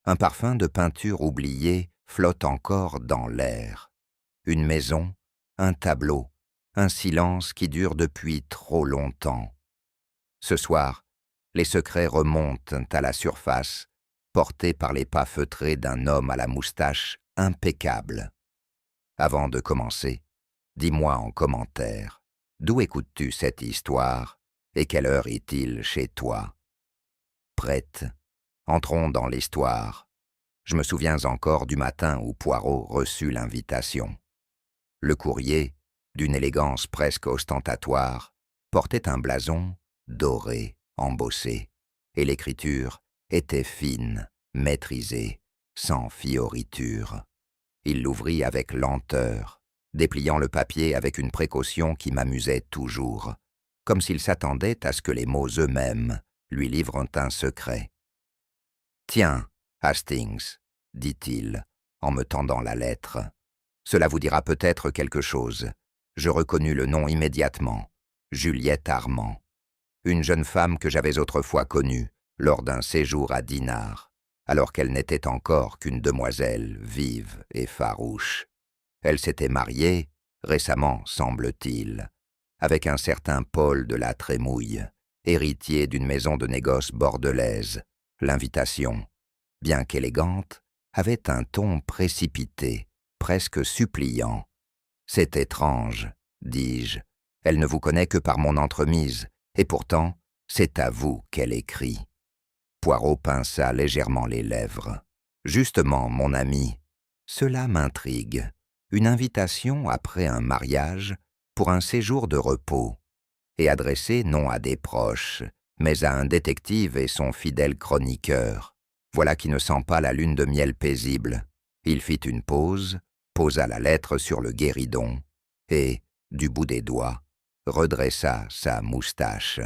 Un parfum de peinture oubliée flotte encore dans l'air. Une maison, un tableau, un silence qui dure depuis trop longtemps. Ce soir, les secrets remontent à la surface, portés par les pas feutrés d'un homme à la moustache impeccable. Avant de commencer, dis-moi en commentaire, d'où écoutes-tu cette histoire et quelle heure est-il chez toi? Prête, entrons dans l'histoire. Je me souviens encore du matin où Poirot reçut l'invitation. Le courrier, d'une élégance presque ostentatoire, portait un blason doré, embossé, et l'écriture était fine, maîtrisée, sans fioriture. Il l'ouvrit avec lenteur, dépliant le papier avec une précaution qui m'amusait toujours, comme s'il s'attendait à ce que les mots eux-mêmes lui livrent un secret. « Tiens, Hastings, dit-il, en me tendant la lettre. Cela vous dira peut-être quelque chose. Je reconnus le nom immédiatement, Juliette Armand, une jeune femme que j'avais autrefois connue lors d'un séjour à Dinard, alors qu'elle n'était encore qu'une demoiselle vive et farouche. Elle s'était mariée, récemment semble-t-il, avec un certain Paul de la Trémouille, héritier d'une maison de négoce bordelaise. L'invitation, bien qu'élégante, avait un ton précipité, presque suppliant. « C'est étrange, dis-je, elle ne vous connaît que par mon entremise, et pourtant, c'est à vous qu'elle écrit. » Poirot pinça légèrement les lèvres. « Justement, mon ami, cela m'intrigue. Une invitation après un mariage pour un séjour de repos, et adressée non à des proches, mais à un détective et son fidèle chroniqueur. Voilà qui ne sent pas la lune de miel paisible. » Il fit une pause, posa la lettre sur le guéridon, et, du bout des doigts, redressa sa moustache.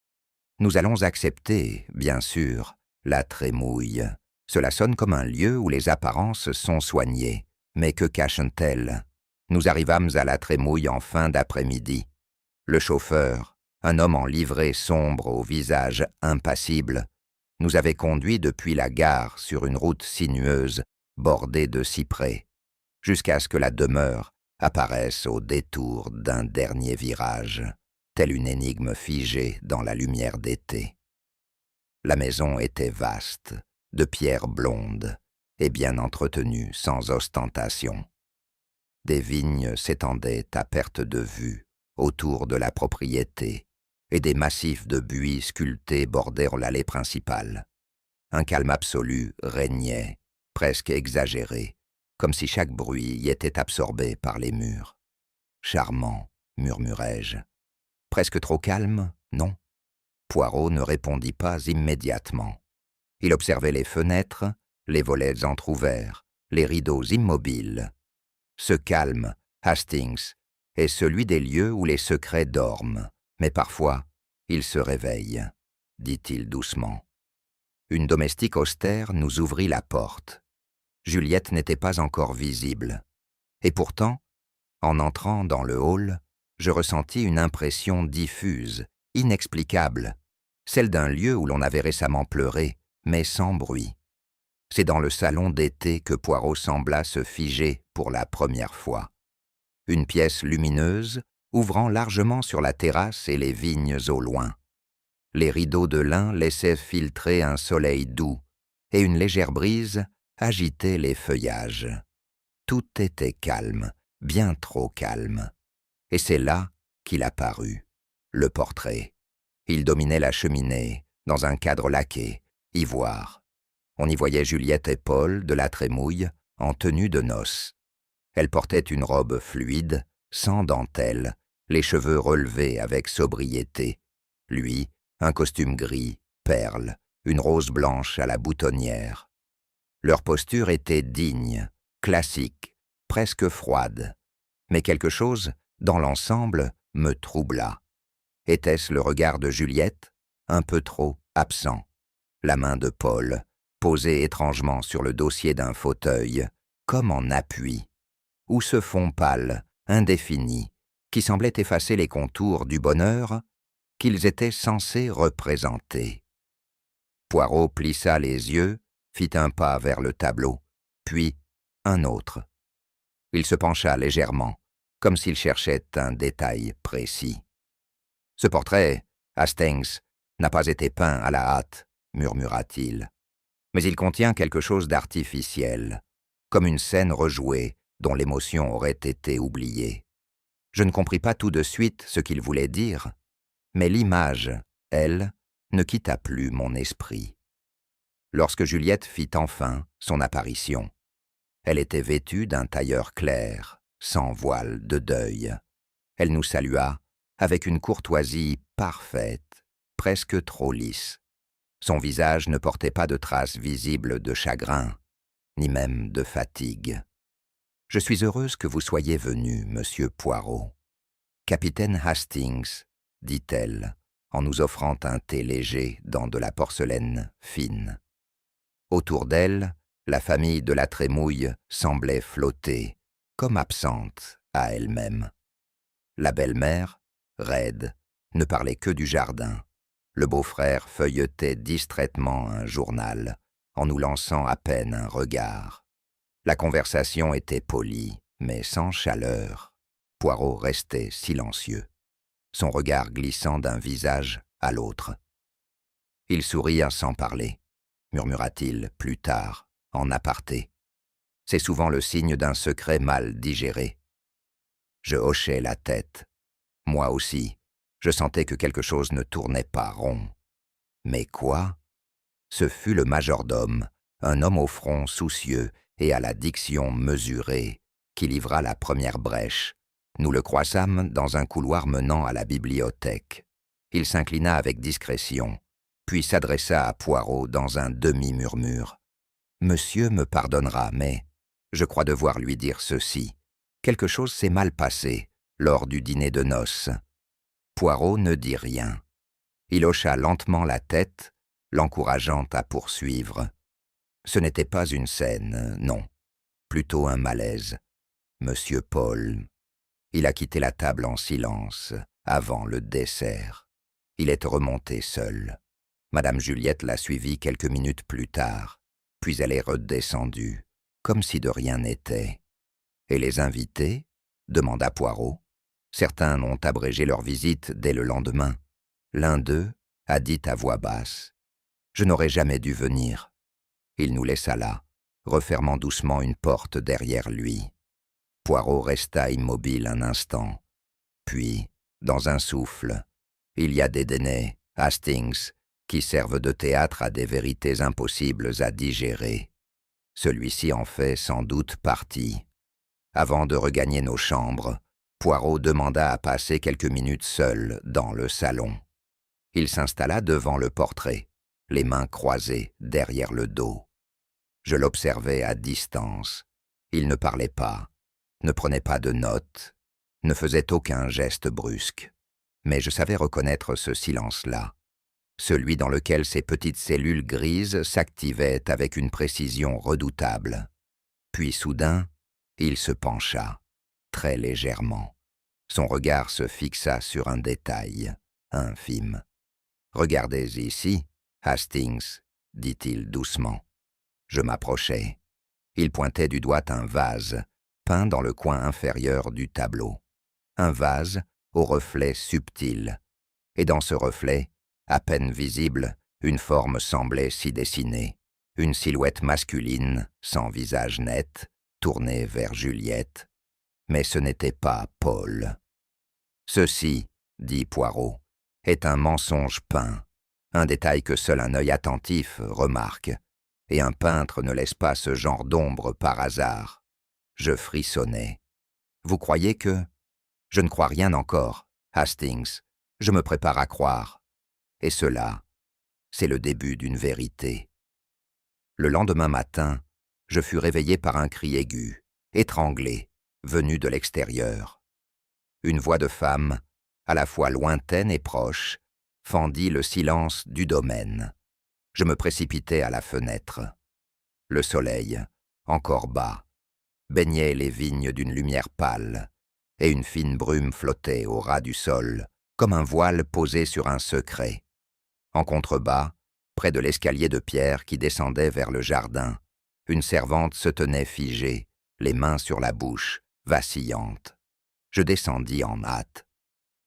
« Nous allons accepter, bien sûr, la Trémouille. Cela sonne comme un lieu où les apparences sont soignées. Mais que cachent-elles? Nous arrivâmes à la Trémouille en fin d'après-midi. Le chauffeur, un homme en livrée sombre au visage impassible, nous avait conduits depuis la gare sur une route sinueuse bordée de cyprès, jusqu'à ce que la demeure apparaisse au détour d'un dernier virage, telle une énigme figée dans la lumière d'été. La maison était vaste, de pierre blonde, et bien entretenue sans ostentation. Des vignes s'étendaient à perte de vue autour de la propriété, et des massifs de buis sculptés bordèrent l'allée principale. Un calme absolu régnait, presque exagéré, comme si chaque bruit y était absorbé par les murs. « Charmant, murmurai-je. Presque trop calme, non ?» Poirot ne répondit pas immédiatement. Il observait les fenêtres, les volets entr'ouverts, les rideaux immobiles. Ce calme, Hastings, est celui des lieux où les secrets dorment, mais parfois, ils se réveillent, dit-il doucement. Une domestique austère nous ouvrit la porte. Juliette n'était pas encore visible. Et pourtant, en entrant dans le hall, je ressentis une impression diffuse, inexplicable, celle d'un lieu où l'on avait récemment pleuré, mais sans bruit. C'est dans le salon d'été que Poirot sembla se figer pour la première fois. Une pièce lumineuse, ouvrant largement sur la terrasse et les vignes au loin. Les rideaux de lin laissaient filtrer un soleil doux, et une légère brise agitait les feuillages. Tout était calme, bien trop calme. Et c'est là qu'il apparut, le portrait. Il dominait la cheminée, dans un cadre laqué, ivoire. On y voyait Juliette et Paul de la Trémouille en tenue de noces. Elle portait une robe fluide, sans dentelle, les cheveux relevés avec sobriété. Lui, un costume gris, perle, une rose blanche à la boutonnière. Leur posture était digne, classique, presque froide. Mais quelque chose, dans l'ensemble, me troubla. Était-ce le regard de Juliette, un peu trop absent? La main de Paul, posée étrangement sur le dossier d'un fauteuil, comme en appui? Ou ce fond pâle, indéfini, qui semblait effacer les contours du bonheur qu'ils étaient censés représenter? Poirot plissa les yeux fit un pas vers le tableau, puis un autre. Il se pencha légèrement, comme s'il cherchait un détail précis. « Ce portrait, Hastings, n'a pas été peint à la hâte, » murmura-t-il. « Mais il contient quelque chose d'artificiel, comme une scène rejouée dont l'émotion aurait été oubliée. Je ne compris pas tout de suite ce qu'il voulait dire, mais l'image, elle, ne quitta plus mon esprit. » Lorsque Juliette fit enfin son apparition, elle était vêtue d'un tailleur clair, sans voile de deuil. Elle nous salua avec une courtoisie parfaite, presque trop lisse. Son visage ne portait pas de traces visibles de chagrin, ni même de fatigue. « Je suis heureuse que vous soyez venu, monsieur Poirot. »« Capitaine Hastings, » dit-elle, en nous offrant un thé léger dans de la porcelaine fine. Autour d'elle, la famille de la Trémouille semblait flotter, comme absente à elle-même. La belle-mère, raide, ne parlait que du jardin. Le beau-frère feuilletait distraitement un journal, en nous lançant à peine un regard. La conversation était polie, mais sans chaleur. Poirot restait silencieux, son regard glissant d'un visage à l'autre. « Il sourit sans parler, » murmura-t-il plus tard, en aparté. « C'est souvent le signe d'un secret mal digéré. » Je hochai la tête. Moi aussi, je sentais que quelque chose ne tournait pas rond. Mais quoi? Ce fut le majordome, un homme au front soucieux et à la diction mesurée, qui livra la première brèche. Nous le croisâmes dans un couloir menant à la bibliothèque. Il s'inclina avec discrétion, puis s'adressa à Poirot dans un demi-murmure. « Monsieur me pardonnera, mais je crois devoir lui dire ceci. Quelque chose s'est mal passé lors du dîner de noces. » Poirot ne dit rien. Il hocha lentement la tête, l'encourageant à poursuivre. Ce n'était pas une scène, non, plutôt un malaise. Monsieur Paul, il a quitté la table en silence, avant le dessert. Il est remonté seul. Madame Juliette l'a suivi quelques minutes plus tard, puis elle est redescendue, comme si de rien n'était. « Et les invités ?» demanda Poirot. « Certains ont abrégé leur visite dès le lendemain. L'un d'eux a dit à voix basse « Je n'aurais jamais dû venir. » Il nous laissa là, refermant doucement une porte derrière lui. Poirot resta immobile un instant. Puis, dans un souffle, « Il y a des dîners, Hastings, qui servent de théâtre à des vérités impossibles à digérer. Celui-ci en fait sans doute partie. » Avant de regagner nos chambres, Poirot demanda à passer quelques minutes seul dans le salon. Il s'installa devant le portrait, les mains croisées derrière le dos. Je l'observais à distance. Il ne parlait pas, ne prenait pas de notes, ne faisait aucun geste brusque. Mais je savais reconnaître ce silence-là, celui dans lequel ces petites cellules grises s'activaient avec une précision redoutable. Puis soudain, il se pencha, très légèrement. Son regard se fixa sur un détail, infime. « Regardez ici, Hastings, » dit-il doucement. Je m'approchai. Il pointait du doigt un vase, peint dans le coin inférieur du tableau. Un vase au reflet subtil. Et dans ce reflet, à peine visible, une forme semblait s'y dessiner. Une silhouette masculine, sans visage net, tournée vers Juliette. Mais ce n'était pas Paul. « Ceci, » dit Poirot, « est un mensonge peint, un détail que seul un œil attentif remarque, et un peintre ne laisse pas ce genre d'ombre par hasard. » Je frissonnais. « Vous croyez que… » « Je ne crois rien encore, Hastings, je me prépare à croire. Et cela, c'est le début d'une vérité. » Le lendemain matin, je fus réveillé par un cri aigu, étranglé, venu de l'extérieur. Une voix de femme, à la fois lointaine et proche, fendit le silence du domaine. Je me précipitai à la fenêtre. Le soleil, encore bas, baignait les vignes d'une lumière pâle, et une fine brume flottait au ras du sol, comme un voile posé sur un secret. En contrebas, Près de l'escalier de pierre qui descendait vers le jardin, une servante se tenait figée, les mains sur la bouche, vacillante. Je descendis en hâte.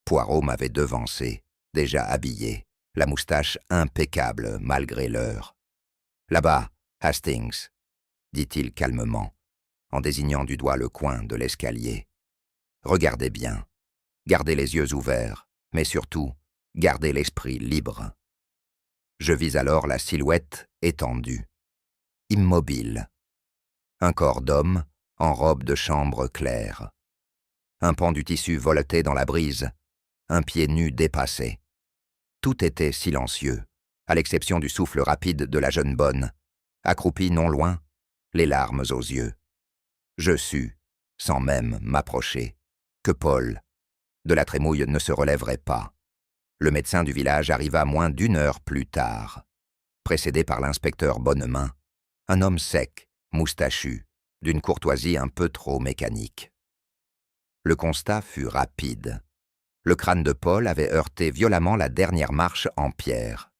Poirot m'avait devancé, déjà habillé, la moustache impeccable malgré l'heure. « Là-bas, Hastings », dit-il calmement, en désignant du doigt le coin de l'escalier. « Regardez bien, gardez les yeux ouverts, mais surtout, gardez l'esprit libre. » Je vis alors la silhouette étendue, immobile. Un corps d'homme en robe de chambre claire. Un pan du tissu voletait dans la brise, un pied nu dépassé. Tout était silencieux, à l'exception du souffle rapide de la jeune bonne, accroupie non loin, les larmes aux yeux. Je sus, sans même m'approcher, que Paul, de la Trémouille, ne se relèverait pas. Le médecin du village arriva moins d'1 heure plus tard, précédé par l'inspecteur Bonnemain, un homme sec, moustachu, d'une courtoisie un peu trop mécanique. Le constat fut rapide. Le crâne de Paul avait heurté violemment la dernière marche en pierre.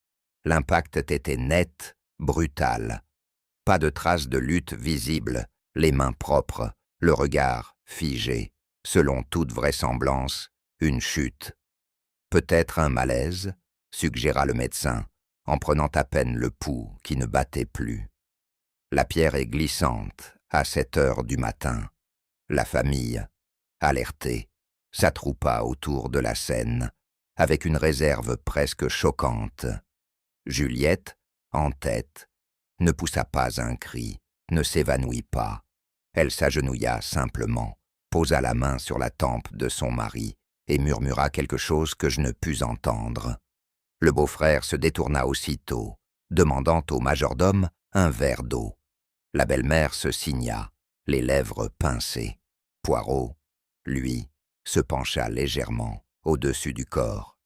L'impact était net, brutal. Pas de traces de lutte visibles, les mains propres, le regard figé, selon toute vraisemblance, une chute. Peut-être un malaise, suggéra le médecin, en prenant à peine le pouls qui ne battait plus. La pierre est glissante, à 7 heures du matin. La famille, alertée, s'attroupa autour de la scène, avec une réserve presque choquante. Juliette, en tête, ne poussa pas un cri, ne s'évanouit pas. Elle s'agenouilla simplement, posa la main sur la tempe de son mari et murmura quelque chose que je ne pus entendre. Le beau-frère se détourna aussitôt, demandant au majordome un verre d'eau. La belle-mère se signa, les lèvres pincées. Poirot, lui, se pencha légèrement au-dessus du corps.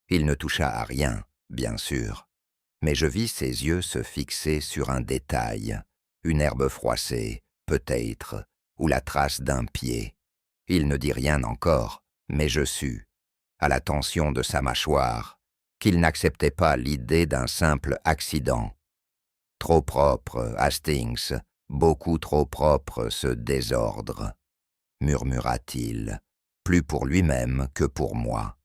Il ne toucha à rien, bien sûr, mais je vis ses yeux se fixer sur un détail, une herbe froissée, peut-être, ou la trace d'un pied. Il ne dit rien encore, mais je sus, à la tension de sa mâchoire, qu'il n'acceptait pas l'idée d'un simple accident. Trop propre, Hastings, beaucoup trop propre ce désordre, murmura-t-il, plus pour lui-même que pour moi.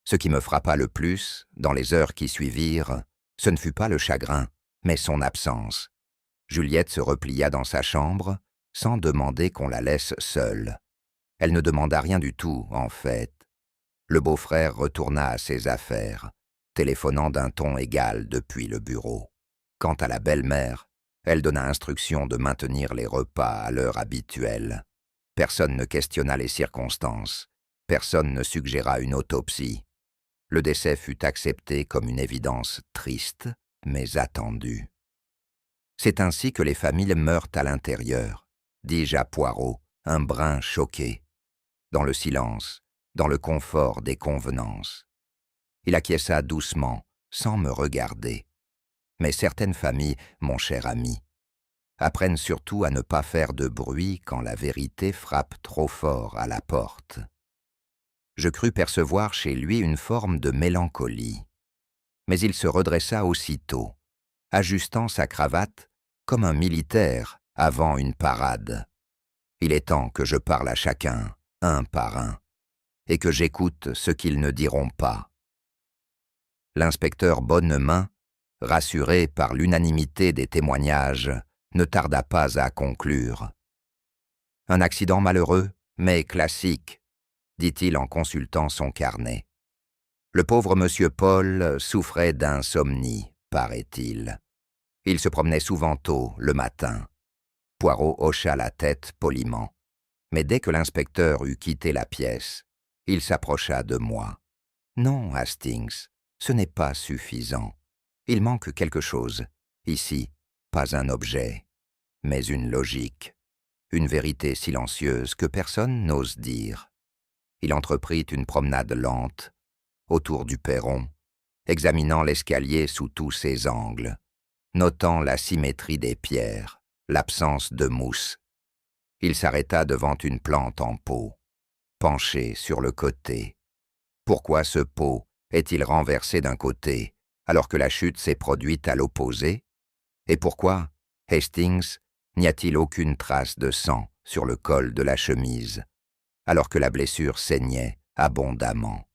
Ce qui me frappa le plus, dans les heures qui suivirent, ce ne fut pas le chagrin, mais son absence. Juliette se replia dans sa chambre, sans demander qu'on la laisse seule. Elle ne demanda rien du tout, en fait. Le beau-frère retourna à ses affaires, téléphonant d'un ton égal depuis le bureau. Quant à la belle-mère, elle donna instruction de maintenir les repas à l'heure habituelle. Personne ne questionna les circonstances. Personne ne suggéra une autopsie. Le décès fut accepté comme une évidence triste, mais attendue. C'est ainsi que les familles meurent à l'intérieur, dis-je à Poirot, un brin choqué. Dans le silence, dans le confort des convenances. Il acquiesça doucement, sans me regarder. Mais certaines familles, mon cher ami, apprennent surtout à ne pas faire de bruit quand la vérité frappe trop fort à la porte. Je crus percevoir chez lui une forme de mélancolie. Mais il se redressa aussitôt, ajustant sa cravate comme un militaire avant une parade. Il est temps que je parle à chacun, un par un, et que j'écoute ce qu'ils ne diront pas. L'inspecteur Bonnemain, rassuré par l'unanimité des témoignages, ne tarda pas à conclure. « Un accident malheureux, mais classique », dit-il en consultant son carnet. Le pauvre monsieur Paul souffrait d'insomnie, paraît-il. Il se promenait souvent tôt, le matin. Poirot hocha la tête poliment. Mais dès que l'inspecteur eut quitté la pièce, il s'approcha de moi. « Non, Hastings, ce n'est pas suffisant. Il manque quelque chose. Ici, pas un objet, mais une logique, une vérité silencieuse que personne n'ose dire. » Il entreprit une promenade lente, autour du perron, examinant l'escalier sous tous ses angles, notant la symétrie des pierres, l'absence de mousse. Il s'arrêta devant une plante en pot, penché sur le côté. Pourquoi ce pot est-il renversé d'un côté, alors que la chute s'est produite à l'opposé? Et pourquoi, Hastings, n'y a-t-il aucune trace de sang sur le col de la chemise, alors que la blessure saignait abondamment?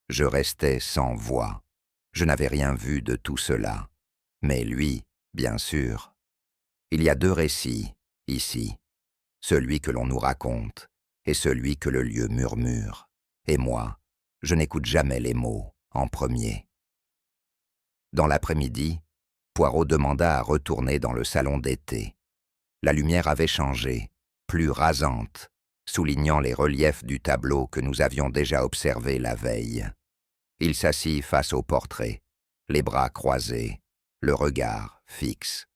Je restais sans voix. Je n'avais rien vu de tout cela. Mais lui, bien sûr. Il y a deux récits, ici. Celui que l'on nous raconte et celui que le lieu murmure. Et moi, je n'écoute jamais les mots en premier. Dans l'après-midi, Poirot demanda à retourner dans le salon d'été. La lumière avait changé, plus rasante, soulignant les reliefs du tableau que nous avions déjà observé la veille. Il s'assit face au portrait, les bras croisés, le regard fixe.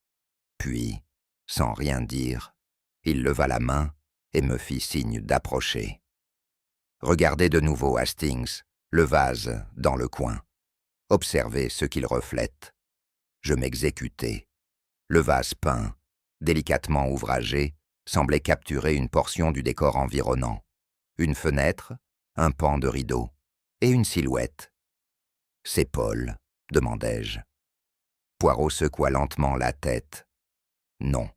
Puis, sans rien dire, il leva la main et me fit signe d'approcher. Regardez de nouveau, Hastings, le vase dans le coin. Observez ce qu'il reflète. Je m'exécutai. Le vase peint, délicatement ouvragé, semblait capturer une portion du décor environnant. Une fenêtre, un pan de rideau et une silhouette. « C'est Paul ?» demandai-je. Poirot secoua lentement la tête. « Non.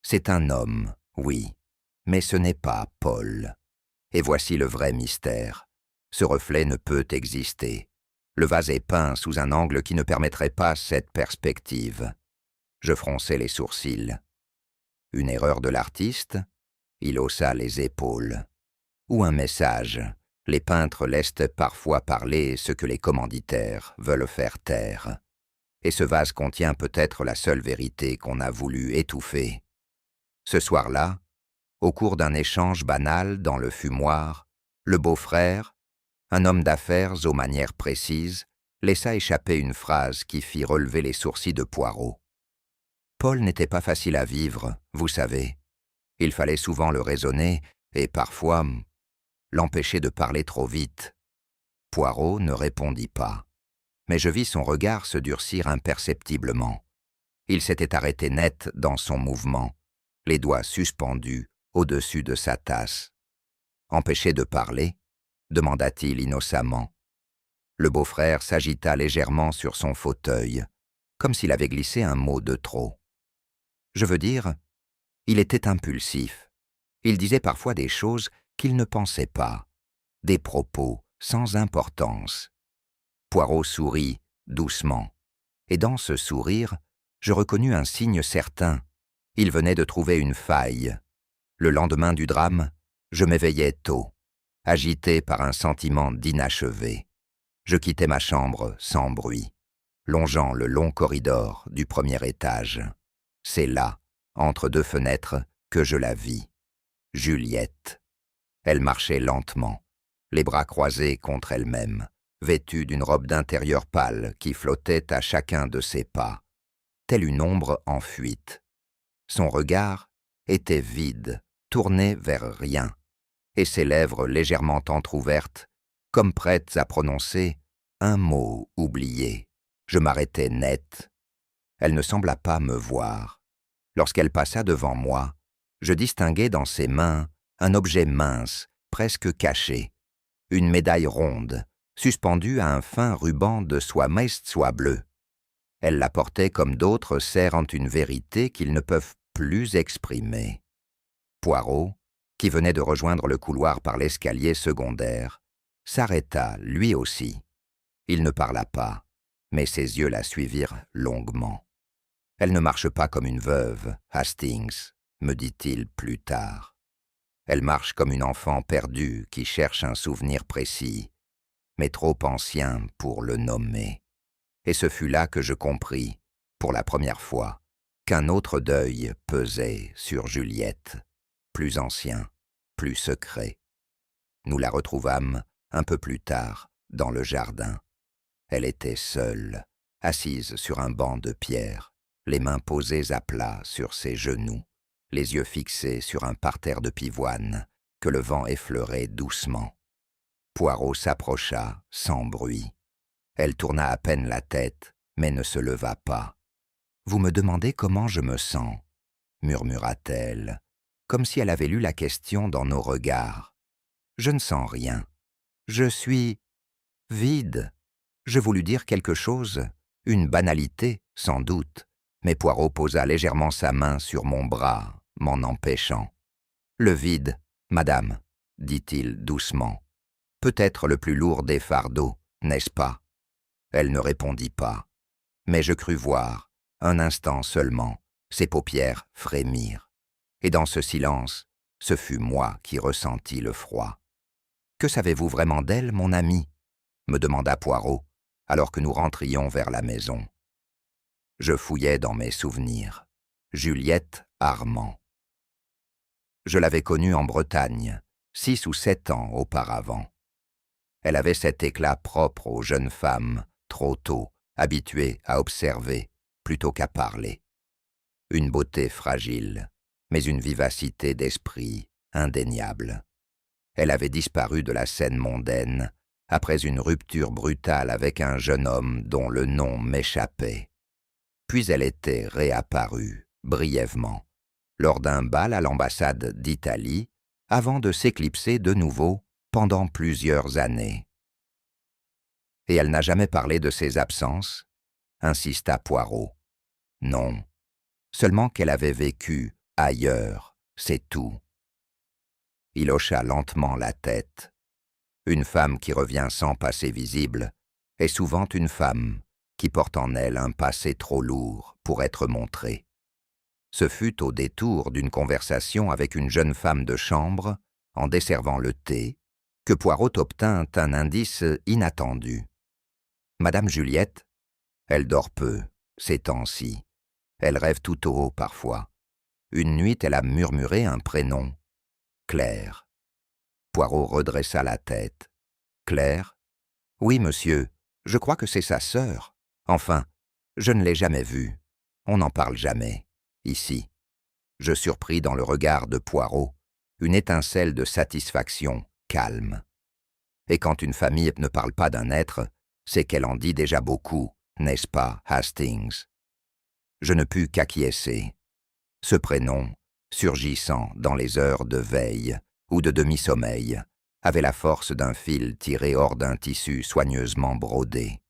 C'est un homme, oui, mais ce n'est pas Paul. Et voici le vrai mystère. Ce reflet ne peut exister. Le vase est peint sous un angle qui ne permettrait pas cette perspective. » Je fronçai les sourcils. Une erreur de l'artiste? Il haussa les épaules. Ou un message? Les peintres laissent parfois parler ce que les commanditaires veulent faire taire. Et ce vase contient peut-être la seule vérité qu'on a voulu étouffer. Ce soir-là, au cours d'un échange banal dans le fumoir, le beau-frère, un homme d'affaires aux manières précises, laissa échapper une phrase qui fit relever les sourcils de Poirot. Paul n'était pas facile à vivre, vous savez. Il fallait souvent le raisonner et parfois l'empêcher de parler trop vite. Poirot ne répondit pas, mais je vis son regard se durcir imperceptiblement. Il s'était arrêté net dans son mouvement, les doigts suspendus au-dessus de sa tasse. « Empêché de parler ?» demanda-t-il innocemment. Le beau-frère s'agita légèrement sur son fauteuil, comme s'il avait glissé un mot de trop. Je veux dire, il était impulsif. Il disait parfois des choses qu'il ne pensait pas, des propos sans importance. Poirot sourit doucement, et dans ce sourire, je reconnus un signe certain. Il venait de trouver une faille. Le lendemain du drame, je m'éveillai tôt, agité par un sentiment d'inachevé. Je quittai ma chambre sans bruit, longeant le long corridor du premier étage. C'est là, entre deux fenêtres, que je la vis. Juliette. Elle marchait lentement, les bras croisés contre elle-même, vêtue d'une robe d'intérieur pâle qui flottait à chacun de ses pas, telle une ombre en fuite. Son regard était vide, tourné vers rien, et ses lèvres légèrement entr'ouvertes, comme prêtes à prononcer un mot oublié. Je m'arrêtai net. Elle ne sembla pas me voir. Lorsqu'elle passa devant moi, je distinguai dans ses mains un objet mince, presque caché, une médaille ronde, suspendue à un fin ruban de soie meist soie bleue. Elle la portait comme d'autres serrant une vérité qu'ils ne peuvent plus exprimer. Poirot, qui venait de rejoindre le couloir par l'escalier secondaire, s'arrêta lui aussi. Il ne parla pas, mais ses yeux la suivirent longuement. « Elle ne marche pas comme une veuve, Hastings, » me dit-il plus tard. Elle marche comme une enfant perdue qui cherche un souvenir précis, mais trop ancien pour le nommer. Et ce fut là que je compris, pour la première fois, qu'un autre deuil pesait sur Juliette, plus ancien, plus secret. Nous la retrouvâmes un peu plus tard dans le jardin. Elle était seule, assise sur un banc de pierre, les mains posées à plat sur ses genoux, les yeux fixés sur un parterre de pivoine que le vent effleurait doucement. Poirot s'approcha sans bruit. Elle tourna à peine la tête, mais ne se leva pas. « Vous me demandez comment je me sens ?» murmura-t-elle, comme si elle avait lu la question dans nos regards. « Je ne sens rien. Je suis vide. Je voulus dire quelque chose, Une banalité, sans doute, mais Poirot posa légèrement sa main sur mon bras, m'en empêchant. « Le vide, madame, dit-il doucement. Peut-être le plus lourd des fardeaux, n'est-ce pas ?» Elle ne répondit pas, mais je crus voir, un instant seulement, ses paupières frémir. Et dans ce silence, ce fut moi qui ressentis le froid. « Que savez-vous vraiment d'elle, mon ami ?» me demanda Poirot, alors que nous rentrions vers la maison. Je fouillais dans mes souvenirs. Juliette Armand. Je l'avais connue en Bretagne, 6 ou 7 ans auparavant. Elle avait cet éclat propre aux jeunes femmes, trop tôt, habituées à observer plutôt qu'à parler. Une beauté fragile, mais une vivacité d'esprit indéniable. Elle avait disparu de la scène mondaine après une rupture brutale avec un jeune homme dont le nom m'échappait. Puis elle était réapparue, brièvement, lors d'un bal à l'ambassade d'Italie, avant de s'éclipser de nouveau pendant plusieurs années. « Et elle n'a jamais parlé de ses absences ?» insista Poirot. « Non, seulement qu'elle avait vécu ailleurs, c'est tout. » Il hocha lentement la tête. Une femme qui revient sans passé visible est souvent une femme qui porte en elle un passé trop lourd pour être montré. Ce fut au détour d'une conversation avec une jeune femme de chambre, en desservant le thé, que Poirot obtint un indice inattendu. Madame Juliette, elle dort peu, ces temps-ci. Elle rêve tout haut parfois. Une nuit, elle a murmuré un prénom. Claire. Poirot redressa la tête. Claire? Oui, monsieur, je crois que c'est sa sœur. Enfin, je ne l'ai jamais vue. On n'en parle jamais, ici. Je surpris dans le regard de Poirot une étincelle de satisfaction calme. Et quand une famille ne parle pas d'un être, c'est qu'elle en dit déjà beaucoup, n'est-ce pas, Hastings? Je ne pus qu'acquiescer. Ce prénom, surgissant dans les heures de veille ou de demi-sommeil, avait la force d'un fil tiré hors d'un tissu soigneusement brodé.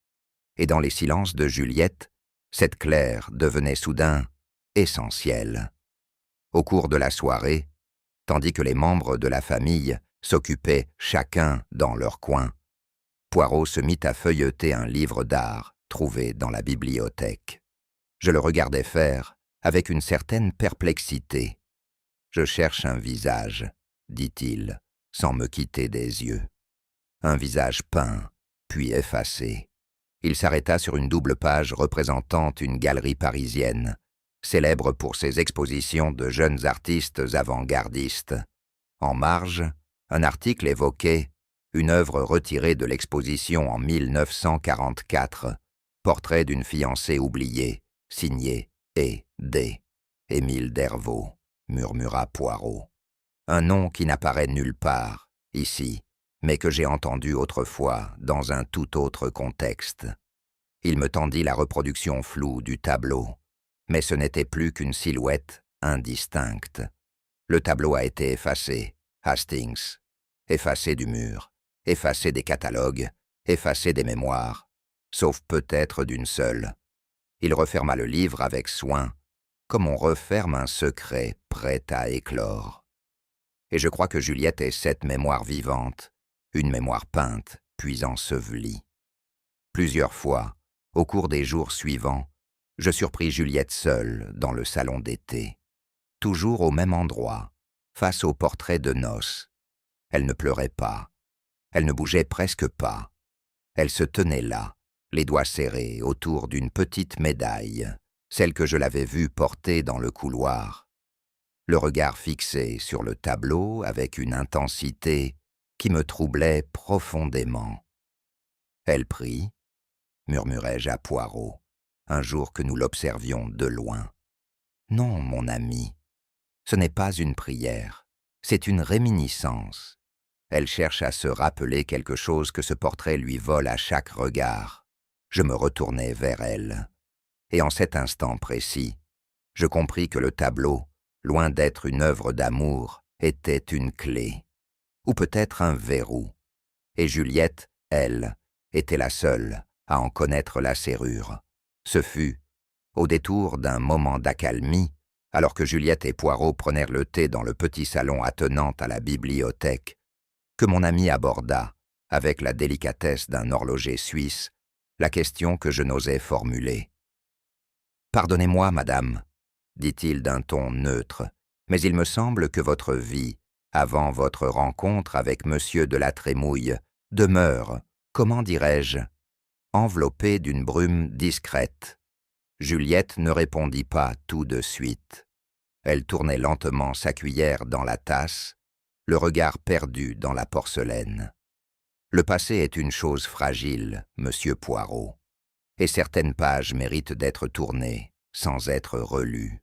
Et dans les silences de Juliette, cette Claire devenait soudain essentielle. Au cours de la soirée, tandis que les membres de la famille s'occupaient chacun dans leur coin, Poirot se mit à feuilleter un livre d'art trouvé dans la bibliothèque. Je le regardais faire avec une certaine perplexité. « Je cherche un visage, » dit-il, sans me quitter des yeux. Un visage peint, puis effacé. Il s'arrêta sur une double page représentant une galerie parisienne, célèbre pour ses expositions de jeunes artistes avant-gardistes. En marge, un article évoquait une œuvre retirée de l'exposition en 1944, portrait d'une fiancée oubliée, signé E. D. Émile Dervaux, murmura Poirot. Un nom qui n'apparaît nulle part, ici, mais que j'ai entendu autrefois dans un tout autre contexte. Il me tendit la reproduction floue du tableau, mais ce n'était plus qu'une silhouette indistincte. Le tableau a été effacé, Hastings, effacé du mur, effacé des catalogues, effacé des mémoires, sauf peut-être d'une seule. Il referma le livre avec soin, comme on referme un secret prêt à éclore. Et je crois que Juliette est cette mémoire vivante, une mémoire peinte, puis ensevelie. Plusieurs fois, au cours des jours suivants, je surpris Juliette seule dans le salon d'été, toujours au même endroit, face au portrait de noces. Elle ne pleurait pas, elle ne bougeait presque pas. Elle se tenait là, les doigts serrés autour d'une petite médaille, celle que je l'avais vue porter dans le couloir. Le regard fixé sur le tableau avec une intensité qui me troublait profondément. Elle prie, murmurai-je à Poirot, un jour que nous l'observions de loin. Non, mon ami, ce n'est pas une prière, c'est une réminiscence. Elle cherche à se rappeler quelque chose que ce portrait lui vole à chaque regard. Je me retournai vers elle. Et en cet instant précis, je compris que le tableau, loin d'être une œuvre d'amour, était une clé, ou peut-être un verrou. Et Juliette, elle, était la seule à en connaître la serrure. Ce fut, au détour d'un moment d'accalmie, alors que Juliette et Poirot prenèrent le thé dans le petit salon attenant à la bibliothèque, que mon ami aborda, avec la délicatesse d'un horloger suisse, la question que je n'osais formuler. « Pardonnez-moi, madame, dit-il d'un ton neutre, mais il me semble que votre vie, avant votre rencontre avec monsieur de la Trémouille, demeure, comment dirais-je, enveloppée d'une brume discrète. » Juliette ne répondit pas tout de suite. Elle tournait lentement sa cuillère dans la tasse, le regard perdu dans la porcelaine. Le passé est une chose fragile, monsieur Poirot, et certaines pages méritent d'être tournées sans être relues.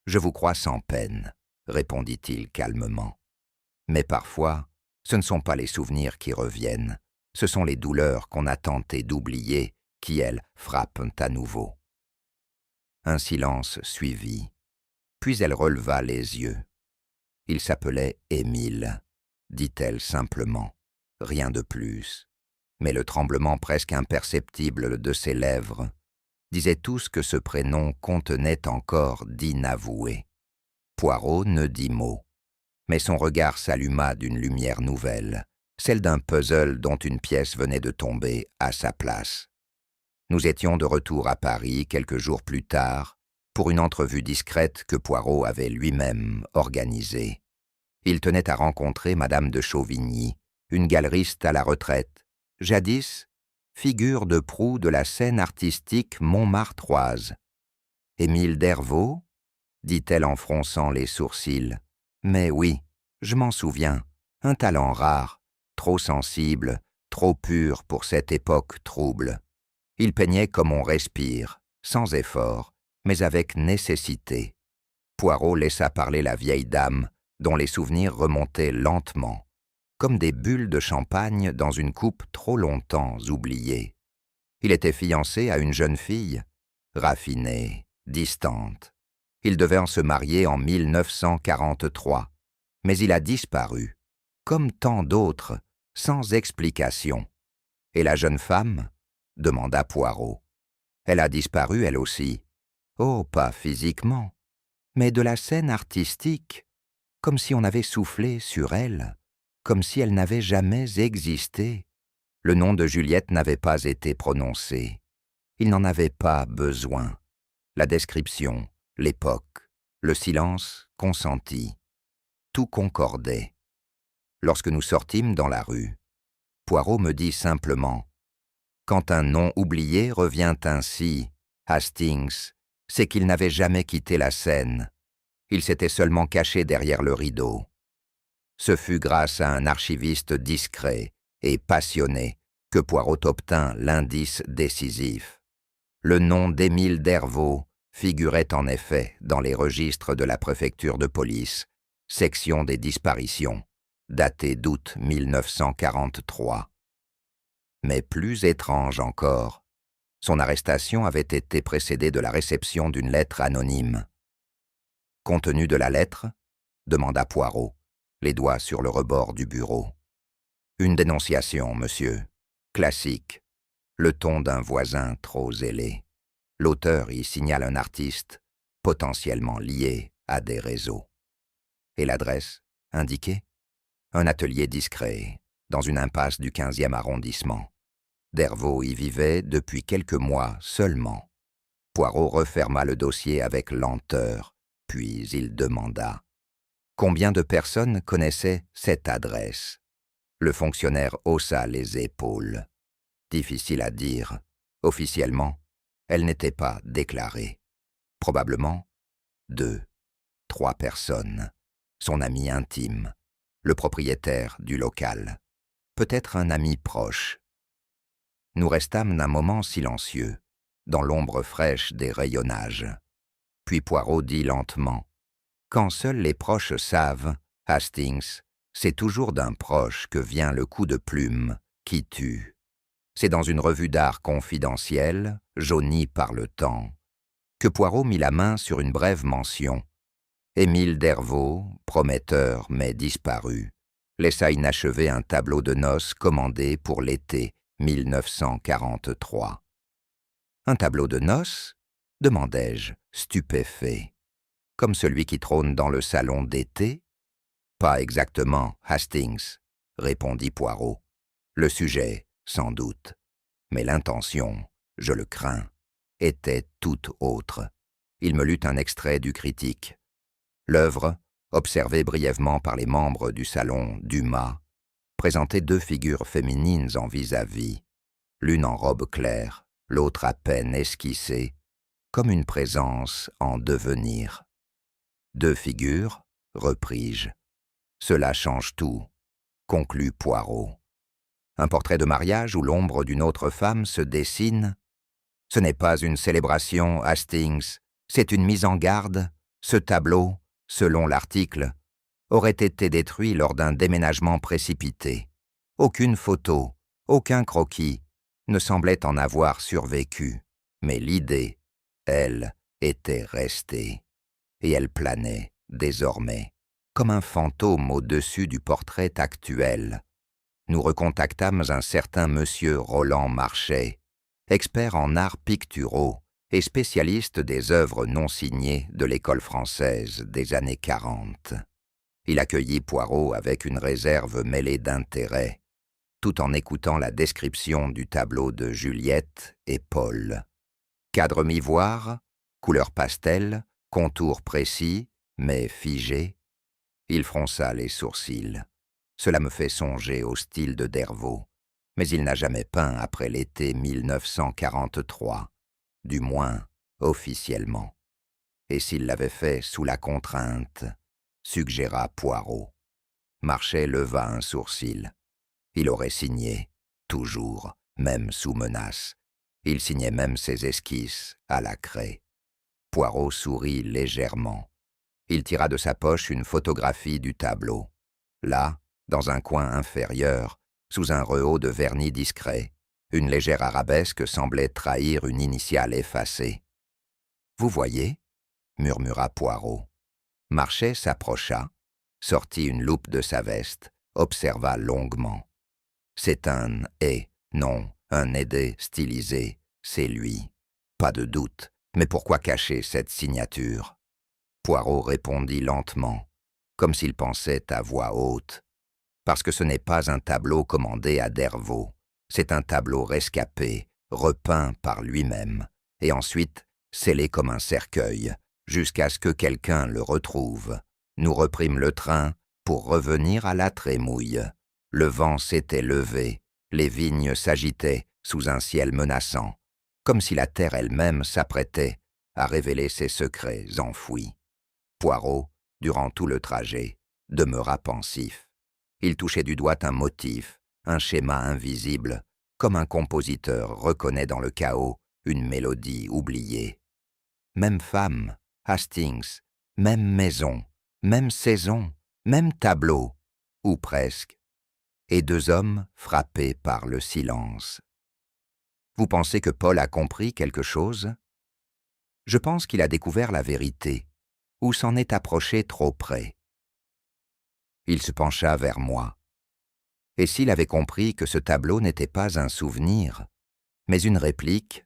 Je vous crois sans peine, répondit-il calmement. Mais parfois, ce ne sont pas les souvenirs qui reviennent, ce sont les douleurs qu'on a tenté d'oublier qui, elles, frappent à nouveau. Un silence suivit, puis elle releva les yeux. Il s'appelait Émile, dit-elle simplement, rien de plus. Mais le tremblement presque imperceptible de ses lèvres disait tout ce que ce prénom contenait encore d'inavoué. Poirot ne dit mot, mais son regard s'alluma d'une lumière nouvelle, celle d'un puzzle dont une pièce venait de tomber à sa place. Nous étions de retour à Paris quelques jours plus tard pour une entrevue discrète que Poirot avait lui-même organisée. Il tenait à rencontrer Madame de Chauvigny, une galeriste à la retraite, jadis figure de proue de la scène artistique montmartroise. « Émile Dervaux ?» dit-elle en fronçant les sourcils. « Mais oui, je m'en souviens, un talent rare, trop sensible, trop pur pour cette époque trouble. Il peignait comme on respire, sans effort, mais avec nécessité. » Poirot laissa parler la vieille dame, dont les souvenirs remontaient lentement, comme des bulles de champagne dans une coupe trop longtemps oubliée. Il était fiancé à une jeune fille, raffinée, distante. Il devait en se marier en 1943, mais il a disparu, comme tant d'autres, sans explication. « Et la jeune femme ?» demanda Poirot. « Elle a disparu, elle aussi. Oh, pas physiquement, mais de la scène artistique, comme si on avait soufflé sur elle, comme si elle n'avait jamais existé. » Le nom de Juliette n'avait pas été prononcé. Il n'en avait pas besoin. La description, l'époque, le silence consenti. Tout concordait. Lorsque nous sortîmes dans la rue, Poirot me dit simplement « Quand un nom oublié revient ainsi, Hastings, c'est qu'il n'avait jamais quitté la scène. Il s'était seulement caché derrière le rideau. » Ce fut grâce à un archiviste discret et passionné que Poirot obtint l'indice décisif. Le nom d'Émile Dervaux figurait en effet dans les registres de la préfecture de police, section des disparitions, daté d'août 1943. Mais plus étrange encore, son arrestation avait été précédée de la réception d'une lettre anonyme. « Contenu de la lettre ?» demanda Poirot, les doigts sur le rebord du bureau. « Une dénonciation, monsieur. Classique. Le ton d'un voisin trop zélé. L'auteur y signale un artiste potentiellement lié à des réseaux. Et l'adresse indiquée? Un atelier discret, dans une impasse du 15e arrondissement. Dervaux y vivait depuis quelques mois seulement. » Poirot referma le dossier avec lenteur, puis il demanda « Combien de personnes connaissaient cette adresse ?» Le fonctionnaire haussa les épaules. Difficile à dire. Officiellement, elle n'était pas déclarée. Probablement 2, 3 personnes. Son ami intime, le propriétaire du local, peut-être un ami proche. Nous restâmes un moment silencieux, dans l'ombre fraîche des rayonnages. Puis Poirot dit lentement « Quand seuls les proches savent, Hastings, c'est toujours d'un proche que vient le coup de plume qui tue. C'est dans une revue d'art confidentielle, jaunie par le temps, que Poirot mit la main sur une brève mention. Émile Dervaux, prometteur mais disparu, laissa inachevé un tableau de noces commandé pour l'été 1943. Un tableau de noces ? Demandai-je, stupéfait. Comme celui qui trône dans le salon d'été ? Pas exactement, Hastings, répondit Poirot. Le sujet, sans doute. Mais l'intention, je le crains, était tout autre. Il me lut un extrait du critique. L'œuvre, observée brièvement par les membres du salon Dumas, présentait deux figures féminines en vis-à-vis, l'une en robe claire, l'autre à peine esquissée, comme une présence en devenir. Deux figures, repris-je. Cela change tout, conclut Poirot. Un portrait de mariage où l'ombre d'une autre femme se dessine. Ce n'est pas une célébration, Hastings, c'est une mise en garde. Ce tableau, selon l'article, aurait été détruit lors d'un déménagement précipité. Aucune photo, aucun croquis ne semblait en avoir survécu, mais l'idée, elle, était restée, et elle planait, désormais, comme un fantôme au-dessus du portrait actuel. Nous recontactâmes un certain monsieur Roland Marchais, expert en arts picturaux et spécialiste des œuvres non signées de l'école française des années 40. Il accueillit Poirot avec une réserve mêlée d'intérêt, tout en écoutant la description du tableau de Juliette et Paul. Cadre mi-voire, couleur pastel, contour précis, mais figé. Il fronça les sourcils. Cela me fait songer au style de Dervaux, mais il n'a jamais peint après l'été 1943, du moins officiellement. Et s'il l'avait fait sous la contrainte, suggéra Poirot. Marchais leva un sourcil. Il aurait signé, toujours, même sous menace. Il signait même ses esquisses à la craie. Poirot sourit légèrement. Il tira de sa poche une photographie du tableau. Là, dans un coin inférieur, sous un rehaut de vernis discret, une légère arabesque semblait trahir une initiale effacée. « Vous voyez ?» murmura Poirot. Marchais s'approcha, sortit une loupe de sa veste, observa longuement. C'est un « et », non, un « aidé » stylisé, c'est lui. Pas de doute, mais pourquoi cacher cette signature? Poirot répondit lentement, comme s'il pensait à voix haute. Parce que ce n'est pas un tableau commandé à Dervaux, c'est un tableau rescapé, repeint par lui-même, et ensuite scellé comme un cercueil, jusqu'à ce que quelqu'un le retrouve. Nous reprîmes le train pour revenir à la Trémouille. Le vent s'était levé, les vignes s'agitaient sous un ciel menaçant, comme si la terre elle-même s'apprêtait à révéler ses secrets enfouis. Poirot, durant tout le trajet, demeura pensif. Il touchait du doigt un motif, un schéma invisible, comme un compositeur reconnaît dans le chaos une mélodie oubliée. Même femme, Hastings, même maison, même saison, même tableau, ou presque, et deux hommes frappés par le silence. Vous pensez que Paul a compris quelque chose? Je pense qu'il a découvert la vérité, ou s'en est approché trop près. Il se pencha vers moi. Et s'il avait compris que ce tableau n'était pas un souvenir, mais une réplique,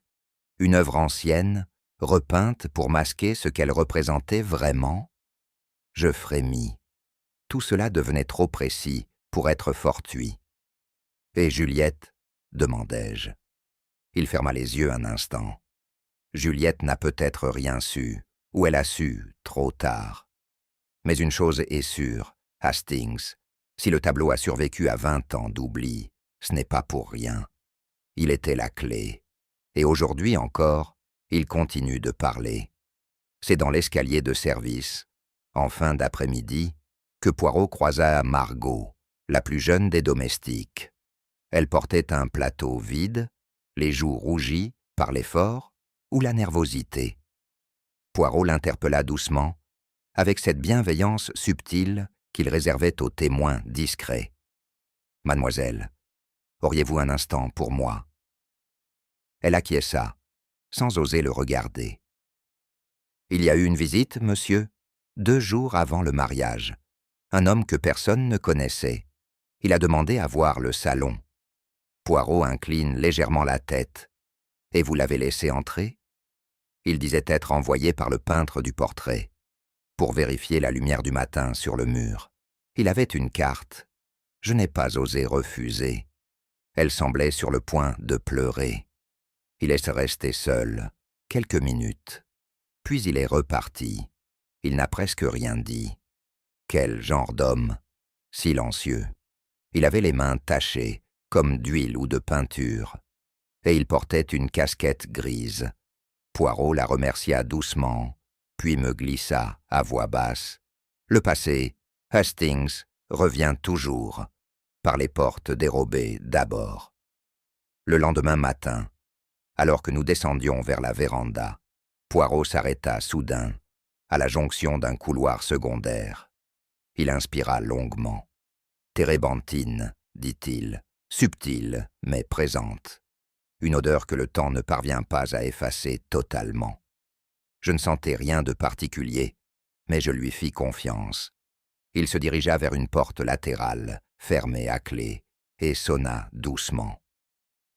une œuvre ancienne, repeinte pour masquer ce qu'elle représentait vraiment? Je frémis. Tout cela devenait trop précis pour être fortuit. « Et Juliette ?» demandai-je. Il ferma les yeux un instant. Juliette n'a peut-être rien su, ou elle a su trop tard. Mais une chose est sûre, Hastings, si le tableau a survécu à 20 ans d'oubli, ce n'est pas pour rien. Il était la clé. Et aujourd'hui encore, il continue de parler. C'est dans l'escalier de service, en fin d'après-midi, que Poirot croisa Margot, la plus jeune des domestiques. Elle portait un plateau vide, les joues rougies par l'effort ou la nervosité. Poirot l'interpella doucement, avec cette bienveillance subtile qu'il réservait aux témoins discrets. « Mademoiselle, auriez-vous un instant pour moi ?» Elle acquiesça, sans oser le regarder. « Il y a eu une visite, monsieur, 2 jours avant le mariage. Un homme que personne ne connaissait. Il a demandé à voir le salon. » Poirot incline légèrement la tête. Et vous l'avez laissé entrer? Il disait être envoyé par le peintre du portrait, pour vérifier la lumière du matin sur le mur. Il avait une carte. Je n'ai pas osé refuser. Elle semblait sur le point de pleurer. Il est resté seul, quelques minutes. Puis il est reparti. Il n'a presque rien dit. Quel genre d'homme? Silencieux. Il avait les mains tachées, comme d'huile ou de peinture. Et il portait une casquette grise. Poirot la remercia doucement, puis me glissa à voix basse. Le passé, Hastings, revient toujours, par les portes dérobées d'abord. Le lendemain matin, alors que nous descendions vers la véranda, Poirot s'arrêta soudain, à la jonction d'un couloir secondaire. Il inspira longuement. Térébenthine, dit-il, subtile mais présente. Une odeur que le temps ne parvient pas à effacer totalement. Je ne sentais rien de particulier, mais je lui fis confiance. Il se dirigea vers une porte latérale, fermée à clé, et sonna doucement.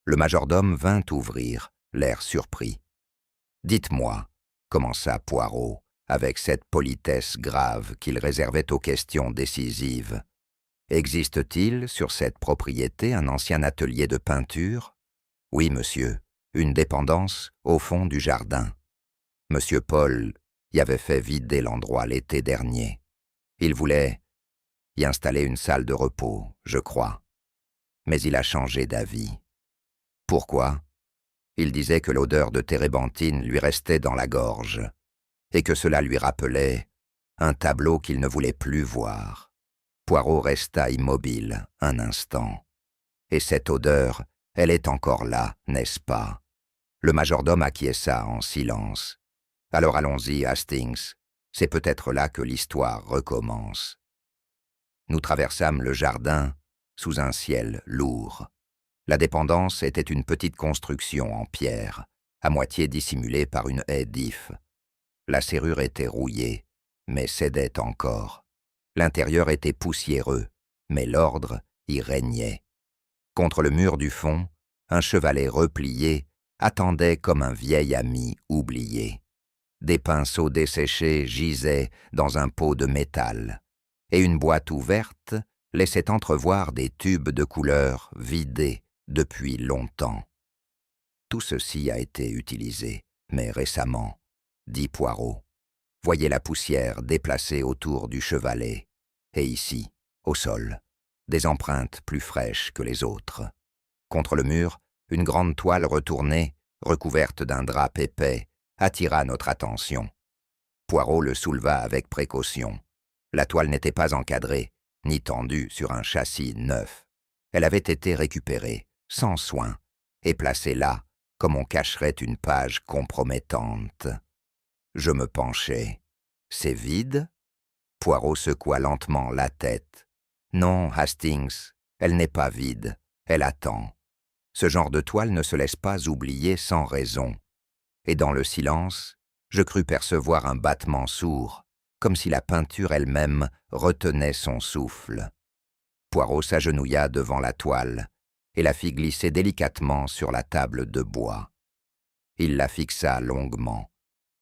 Le majordome vint ouvrir, l'air surpris. « Dites-moi, » commença Poirot, avec cette politesse grave qu'il réservait aux questions décisives. « Existe-t-il sur cette propriété un ancien atelier de peinture? » « Oui, monsieur, une dépendance au fond du jardin. Monsieur Paul y avait fait vider l'endroit l'été dernier. Il voulait y installer une salle de repos, je crois. Mais il a changé d'avis. Pourquoi? Il disait que l'odeur de térébenthine lui restait dans la gorge, et que cela lui rappelait un tableau qu'il ne voulait plus voir. Poirot resta immobile un instant. Et cette odeur, elle est encore là, n'est-ce pas? Le majordome acquiesça en silence. Alors allons-y, Hastings. C'est peut-être là que l'histoire recommence. Nous traversâmes le jardin sous un ciel lourd. La dépendance était une petite construction en pierre, à moitié dissimulée par une haie d'ifs. La serrure était rouillée, mais cédait encore. L'intérieur était poussiéreux, mais l'ordre y régnait. Contre le mur du fond, un chevalet replié attendait comme un vieil ami oublié. Des pinceaux desséchés gisaient dans un pot de métal, et une boîte ouverte laissait entrevoir des tubes de couleur vidés depuis longtemps. Tout ceci a été utilisé, mais récemment, dit Poirot. Voyez la poussière déplacée autour du chevalet, et ici, au sol, des empreintes plus fraîches que les autres. Contre le mur, une grande toile retournée, recouverte d'un drap épais, attira notre attention. Poirot le souleva avec précaution. La toile n'était pas encadrée, ni tendue sur un châssis neuf. Elle avait été récupérée, sans soin, et placée là, comme on cacherait une page compromettante. Je me penchai. C'est vide? Poirot secoua lentement la tête. Non, Hastings, elle n'est pas vide, elle attend. Ce genre de toile ne se laisse pas oublier sans raison. Et dans le silence, je crus percevoir un battement sourd, comme si la peinture elle-même retenait son souffle. Poirot s'agenouilla devant la toile et la fit glisser délicatement sur la table de bois. Il la fixa longuement,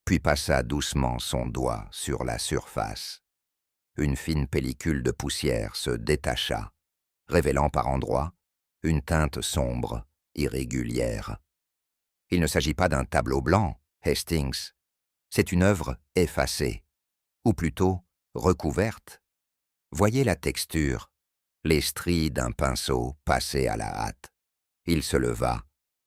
puis passa doucement son doigt sur la surface. Une fine pellicule de poussière se détacha, révélant par endroits une teinte sombre, irrégulière. Il ne s'agit pas d'un tableau blanc, Hastings. C'est une œuvre effacée, ou plutôt recouverte. Voyez la texture, les stries d'un pinceau passé à la hâte. Il se leva,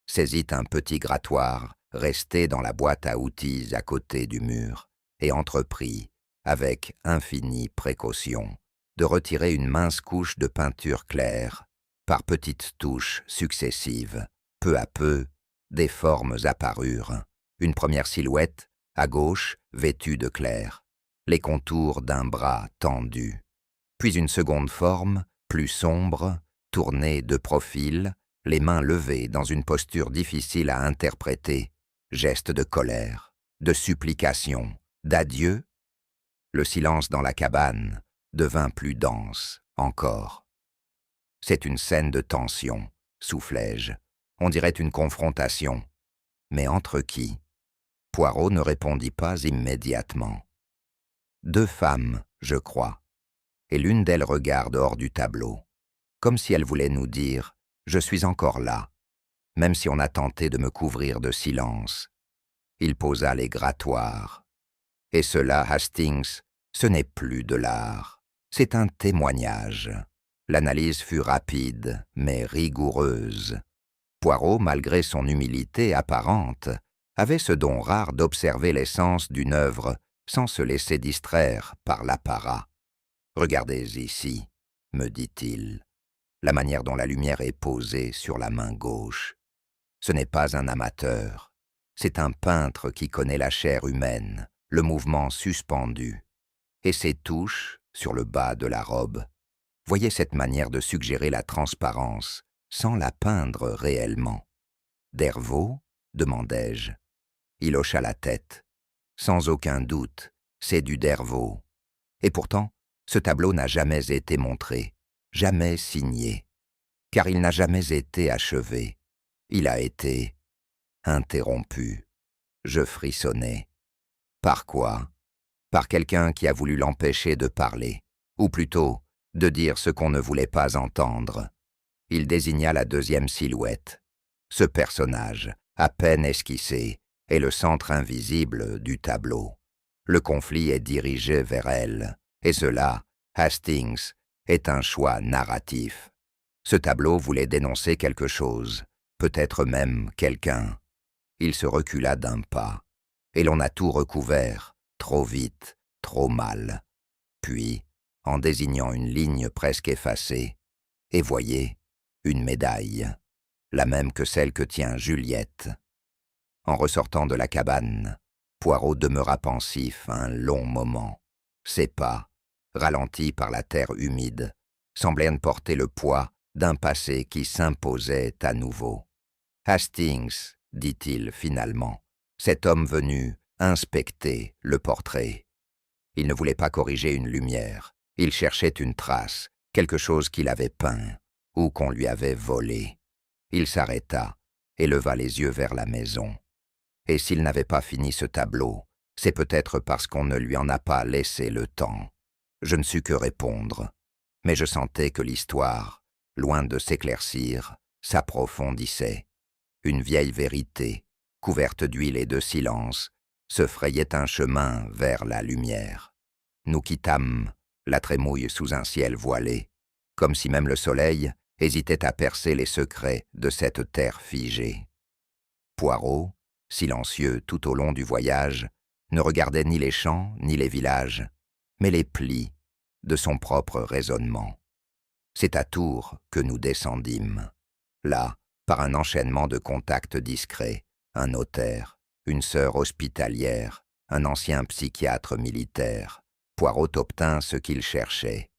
saisit un petit grattoir resté dans la boîte à outils à côté du mur, et entreprit, avec infinie précaution, de retirer une mince couche de peinture claire, par petites touches successives. Peu à peu, des formes apparurent. Une première silhouette, à gauche, vêtue de clair. Les contours d'un bras tendu. Puis une seconde forme, plus sombre, tournée de profil, les mains levées dans une posture difficile à interpréter. Geste de colère, de supplication, d'adieu. Le silence dans la cabane devint plus dense encore. C'est une scène de tension, soufflai-je. On dirait une confrontation. Mais entre qui? Poirot ne répondit pas immédiatement. 2 femmes, je crois, et l'une d'elles regarde hors du tableau, comme si elle voulait nous dire « Je suis encore là », même si on a tenté de me couvrir de silence. Il posa les grattoirs. Et cela, Hastings, ce n'est plus de l'art, c'est un témoignage. L'analyse fut rapide, mais rigoureuse. Poirot, malgré son humilité apparente, avait ce don rare d'observer l'essence d'une œuvre sans se laisser distraire par l'apparat. « Regardez ici, me dit-il, la manière dont la lumière est posée sur la main gauche. Ce n'est pas un amateur, c'est un peintre qui connaît la chair humaine, le mouvement suspendu. Et ses touches, sur le bas de la robe, voyez cette manière de suggérer la transparence, sans la peindre réellement. « Dervaux » demandai-je. Il hocha la tête. « Sans aucun doute, c'est du Dervaux. Et pourtant, ce tableau n'a jamais été montré, jamais signé, car il n'a jamais été achevé. Il a été interrompu. » Je frissonnai. Par quoi? Par quelqu'un qui a voulu l'empêcher de parler, ou plutôt, de dire ce qu'on ne voulait pas entendre. Il désigna la deuxième silhouette. Ce personnage, à peine esquissé, est le centre invisible du tableau. Le conflit est dirigé vers elle, et cela, Hastings, est un choix narratif. Ce tableau voulait dénoncer quelque chose, peut-être même quelqu'un. Il se recula d'un pas, et l'on a tout recouvert, trop vite, trop mal. Puis, en désignant une ligne presque effacée, et voyez, une médaille, la même que celle que tient Juliette. En ressortant de la cabane, Poirot demeura pensif un long moment. Ses pas, ralentis par la terre humide, semblaient porter le poids d'un passé qui s'imposait à nouveau. « Hastings, dit-il finalement, cet homme venu inspecter le portrait. Il ne voulait pas corriger une lumière, il cherchait une trace, quelque chose qu'il avait peint ou qu'on lui avait volé. Il s'arrêta et leva les yeux vers la maison. Et s'il n'avait pas fini ce tableau, c'est peut-être parce qu'on ne lui en a pas laissé le temps. Je ne sus que répondre, mais je sentais que l'histoire, loin de s'éclaircir, s'approfondissait. Une vieille vérité, couverte d'huile et de silence, se frayait un chemin vers la lumière. Nous quittâmes la trémouille sous un ciel voilé, comme si même le soleil hésitait à percer les secrets de cette terre figée. Poirot, silencieux tout au long du voyage, ne regardait ni les champs ni les villages, mais les plis de son propre raisonnement. C'est à Tours que nous descendîmes. Là, par un enchaînement de contacts discrets, un notaire, une sœur hospitalière, un ancien psychiatre militaire, Poirot obtint ce qu'il cherchait.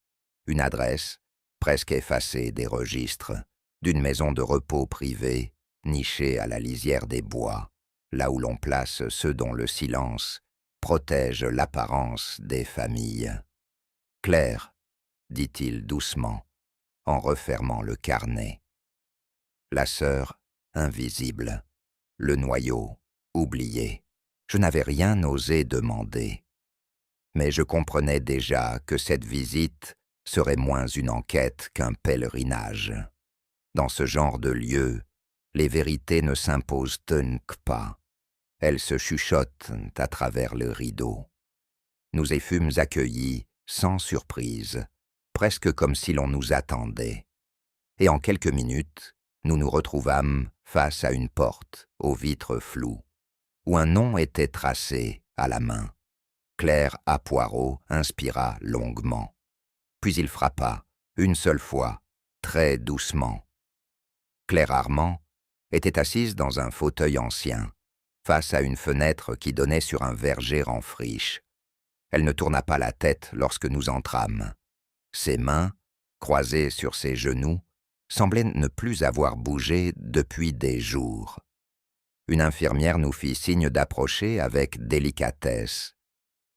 Une adresse, presque effacée des registres, d'une maison de repos privée, nichée à la lisière des bois, là où l'on place ceux dont le silence protège l'apparence des familles. « Claire, dit-il doucement, en refermant le carnet. La sœur, invisible. Le noyau, oublié. Je n'avais rien osé demander. Mais je comprenais déjà que cette visite serait moins une enquête qu'un pèlerinage. Dans ce genre de lieu, les vérités ne s'imposent donc pas. Elles se chuchotent à travers le rideau. Nous y fûmes accueillis sans surprise, presque comme si l'on nous attendait. Et en quelques minutes, nous nous retrouvâmes face à une porte aux vitres floues, où un nom était tracé à la main. Claire A. Poirot inspira longuement. Puis il frappa, une seule fois, très doucement. Claire Armand était assise dans un fauteuil ancien, face à une fenêtre qui donnait sur un verger en friche. Elle ne tourna pas la tête lorsque nous entrâmes. Ses mains, croisées sur ses genoux, semblaient ne plus avoir bougé depuis des jours. Une infirmière nous fit signe d'approcher avec délicatesse.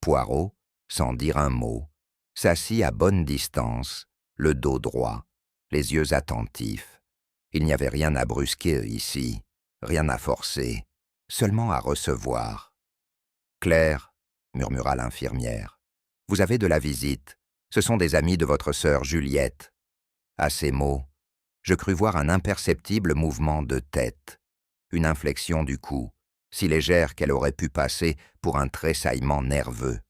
Poirot, sans dire un mot, s'assit à bonne distance, le dos droit, les yeux attentifs. Il n'y avait rien à brusquer ici, rien à forcer. seulement à recevoir. « Claire, » murmura l'infirmière, « vous avez de la visite. Ce sont des amis de votre sœur Juliette. » À ces mots, je crus voir un imperceptible mouvement de tête, une inflexion du cou, si légère qu'elle aurait pu passer pour un tressaillement nerveux.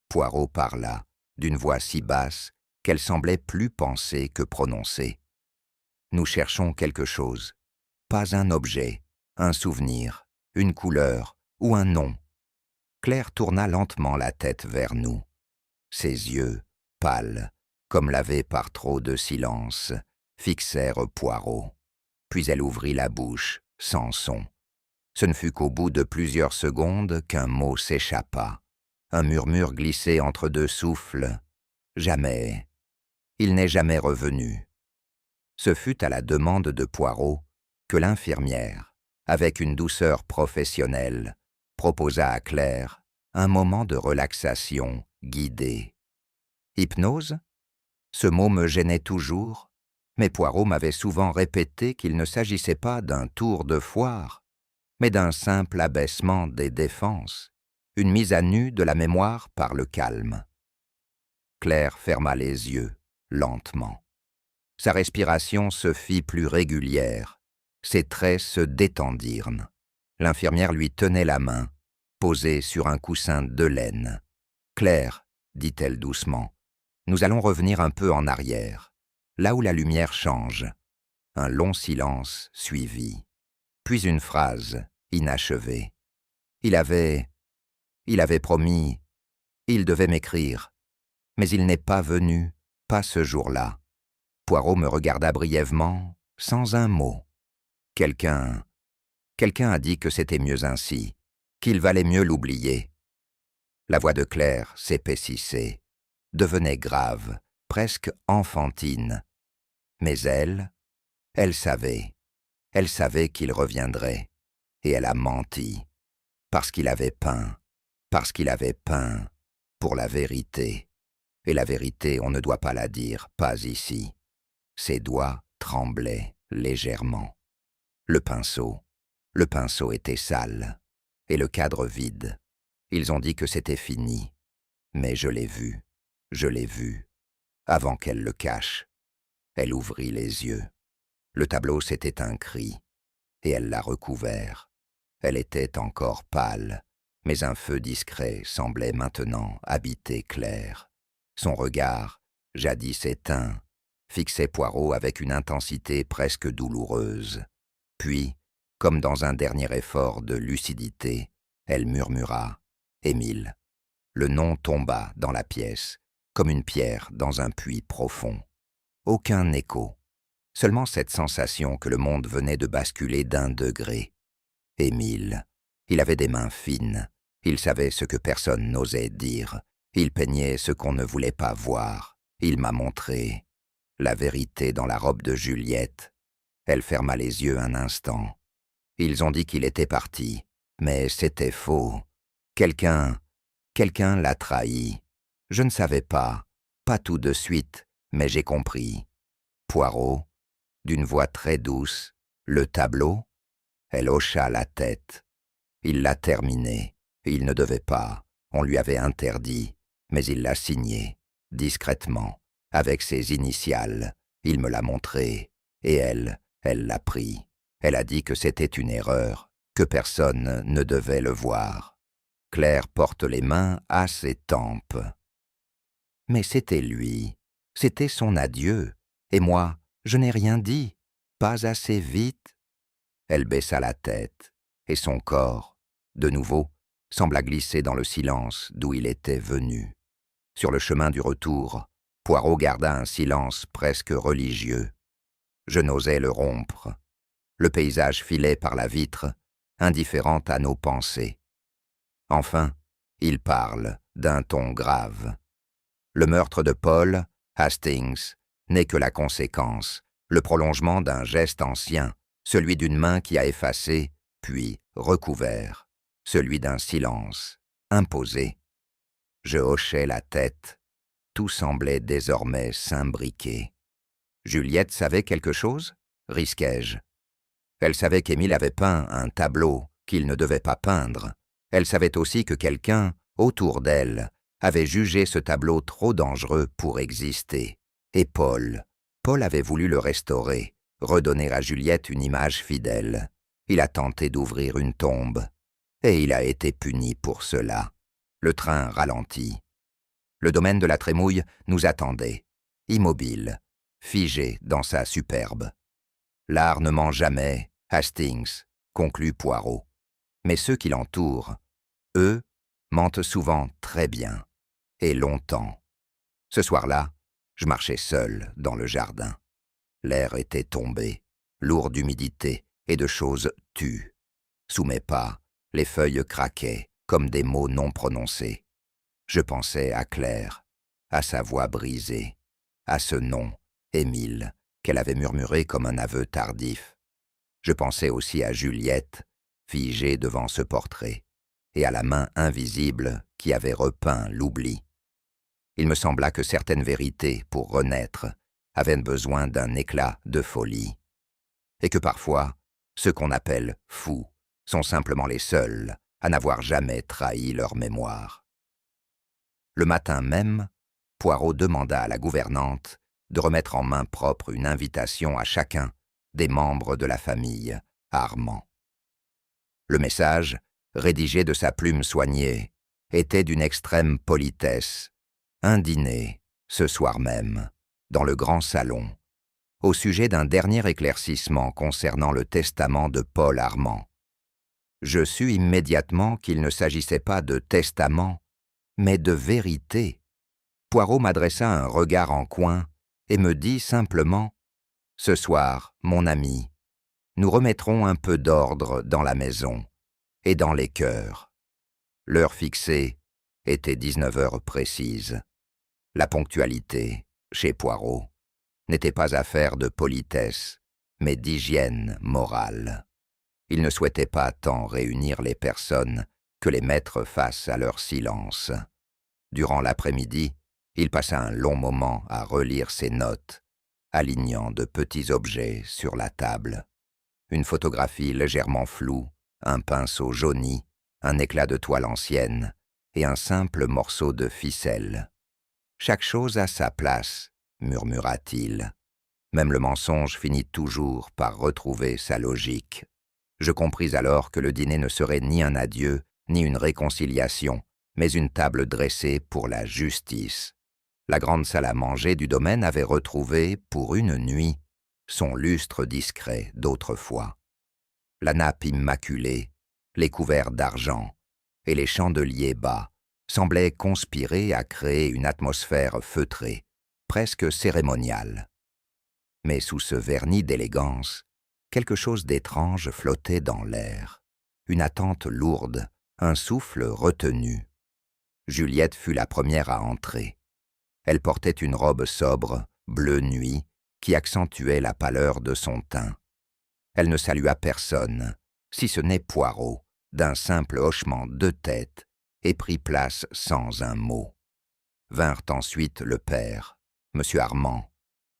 Poirot parla, d'une voix si basse qu'elle semblait plus penser que prononcer. « Nous cherchons quelque chose, pas un objet, un souvenir, une couleur ou un nom. » Claire tourna lentement la tête vers nous. Ses yeux, pâles, comme lavés par trop de silence, fixèrent Poirot. Puis elle ouvrit la bouche, sans son. Ce ne fut qu'au bout de plusieurs secondes qu'un mot s'échappa. Un murmure glissé entre deux souffles. « Jamais. Il n'est jamais revenu. » Ce fut à la demande de Poirot que l'infirmière, avec une douceur professionnelle, proposa à Claire un moment de relaxation guidée. Hypnose? Ce mot me gênait toujours, mais Poirot m'avait souvent répété qu'il ne s'agissait pas d'un tour de foire, mais d'un simple abaissement des défenses, une mise à nu de la mémoire par le calme. Claire ferma les yeux, lentement. Sa respiration se fit plus régulière, ses traits se détendirent. L'infirmière lui tenait la main, posée sur un coussin de laine. « Claire, » dit-elle doucement, « nous allons revenir un peu en arrière, là où la lumière change. » Un long silence suivit, puis une phrase inachevée. Il avait promis, il devait m'écrire, mais il n'est pas venu, pas ce jour-là. Poirot me regarda brièvement, sans un mot. Quelqu'un a dit que c'était mieux ainsi, qu'il valait mieux l'oublier. La voix de Claire s'épaississait, devenait grave, presque enfantine. Mais elle savait qu'il reviendrait, et elle a menti, parce qu'il avait peint pour la vérité. Et la vérité, on ne doit pas la dire, pas ici. Ses doigts tremblaient légèrement. Le pinceau était sale, et le cadre vide. Ils ont dit que c'était fini, mais je l'ai vu, avant qu'elle le cache. Elle ouvrit les yeux. Le tableau s'était un cri, et elle l'a recouvert. Elle était encore pâle, mais un feu discret semblait maintenant habiter Claire. Son regard, jadis éteint, fixait Poirot avec une intensité presque douloureuse. Puis, comme dans un dernier effort de lucidité, elle murmura « Émile ». Le nom tomba dans la pièce, comme une pierre dans un puits profond. Aucun écho, seulement cette sensation que le monde venait de basculer d'un degré. Émile, il avait des mains fines, il savait ce que personne n'osait dire, il peignait ce qu'on ne voulait pas voir, il m'a montré la vérité dans la robe de Juliette. Elle ferma les yeux un instant. Ils ont dit qu'il était parti, mais c'était faux. Quelqu'un l'a trahi. Je ne savais pas tout de suite, mais j'ai compris. Poirot, d'une voix très douce, le tableau, elle hocha la tête. Il l'a terminé, il ne devait pas, on lui avait interdit, mais il l'a signé, discrètement, avec ses initiales. Il me l'a montré, et elle l'a pris. Elle a dit que c'était une erreur, que personne ne devait le voir. Claire porte les mains à ses tempes. Mais c'était lui, c'était son adieu, et moi, je n'ai rien dit, pas assez vite. Elle baissa la tête, et son corps, de nouveau, sembla glisser dans le silence d'où il était venu. Sur le chemin du retour, Poirot garda un silence presque religieux. Je n'osais le rompre. Le paysage filait par la vitre, indifférent à nos pensées. Enfin, il parle, d'un ton grave. Le meurtre de Paul, Hastings, n'est que la conséquence, le prolongement d'un geste ancien, celui d'une main qui a effacé, puis recouvert, celui d'un silence, imposé. Je hochai la tête, tout semblait désormais s'imbriquer. Juliette savait quelque chose? Risquai-je. Elle savait qu'Émile avait peint un tableau, qu'il ne devait pas peindre, elle savait aussi que quelqu'un, autour d'elle, avait jugé ce tableau trop dangereux pour exister. Et Paul avait voulu le restaurer, redonner à Juliette une image fidèle. Il a tenté d'ouvrir une tombe, et il a été puni pour cela. Le train ralentit. Le domaine de la Trémouille nous attendait, immobile, figé dans sa superbe. L'art ne ment jamais, Hastings, conclut Poirot. Mais ceux qui l'entourent, eux, mentent souvent très bien, et longtemps. Ce soir-là, je marchais seul dans le jardin. L'air était tombé, lourd d'humidité et de choses tues. Sous mes pas, les feuilles craquaient comme des mots non prononcés. Je pensais à Claire, à sa voix brisée, à ce nom, Émile, qu'elle avait murmuré comme un aveu tardif. Je pensais aussi à Juliette, figée devant ce portrait, et à la main invisible qui avait repeint l'oubli. Il me sembla que certaines vérités, pour renaître, avaient besoin d'un éclat de folie, et que parfois, ceux qu'on appelle fous sont simplement les seuls à n'avoir jamais trahi leur mémoire. Le matin même, Poirot demanda à la gouvernante de remettre en main propre une invitation à chacun des membres de la famille Armand. Le message, rédigé de sa plume soignée, était d'une extrême politesse. Un dîner, ce soir même, dans le grand salon, au sujet d'un dernier éclaircissement concernant le testament de Paul Armand. Je sus immédiatement qu'il ne s'agissait pas de testament, mais de vérité. Poirot m'adressa un regard en coin et me dit simplement « Ce soir, mon ami, nous remettrons un peu d'ordre dans la maison et dans les cœurs. » L'heure fixée était 19 heures précises. La ponctualité, chez Poirot, n'était pas affaire de politesse, mais d'hygiène morale. Il ne souhaitait pas tant réunir les personnes que les mettre face à leur silence. Durant l'après-midi, il passa un long moment à relire ses notes, alignant de petits objets sur la table. Une photographie légèrement floue, un pinceau jauni, un éclat de toile ancienne et un simple morceau de ficelle. « Chaque chose a sa place », murmura-t-il. Même le mensonge finit toujours par retrouver sa logique. Je compris alors que le dîner ne serait ni un adieu, ni une réconciliation, mais une table dressée pour la justice. La grande salle à manger du domaine avait retrouvé, pour une nuit, son lustre discret d'autrefois. La nappe immaculée, les couverts d'argent et les chandeliers bas semblaient conspirer à créer une atmosphère feutrée, presque cérémoniale. Mais sous ce vernis d'élégance, quelque chose d'étrange flottait dans l'air, une attente lourde, un souffle retenu. Juliette fut la première à entrer. Elle portait une robe sobre, bleu nuit, qui accentuait la pâleur de son teint. Elle ne salua personne, si ce n'est Poirot, d'un simple hochement de tête, et prit place sans un mot. Vinrent ensuite le père, M. Armand,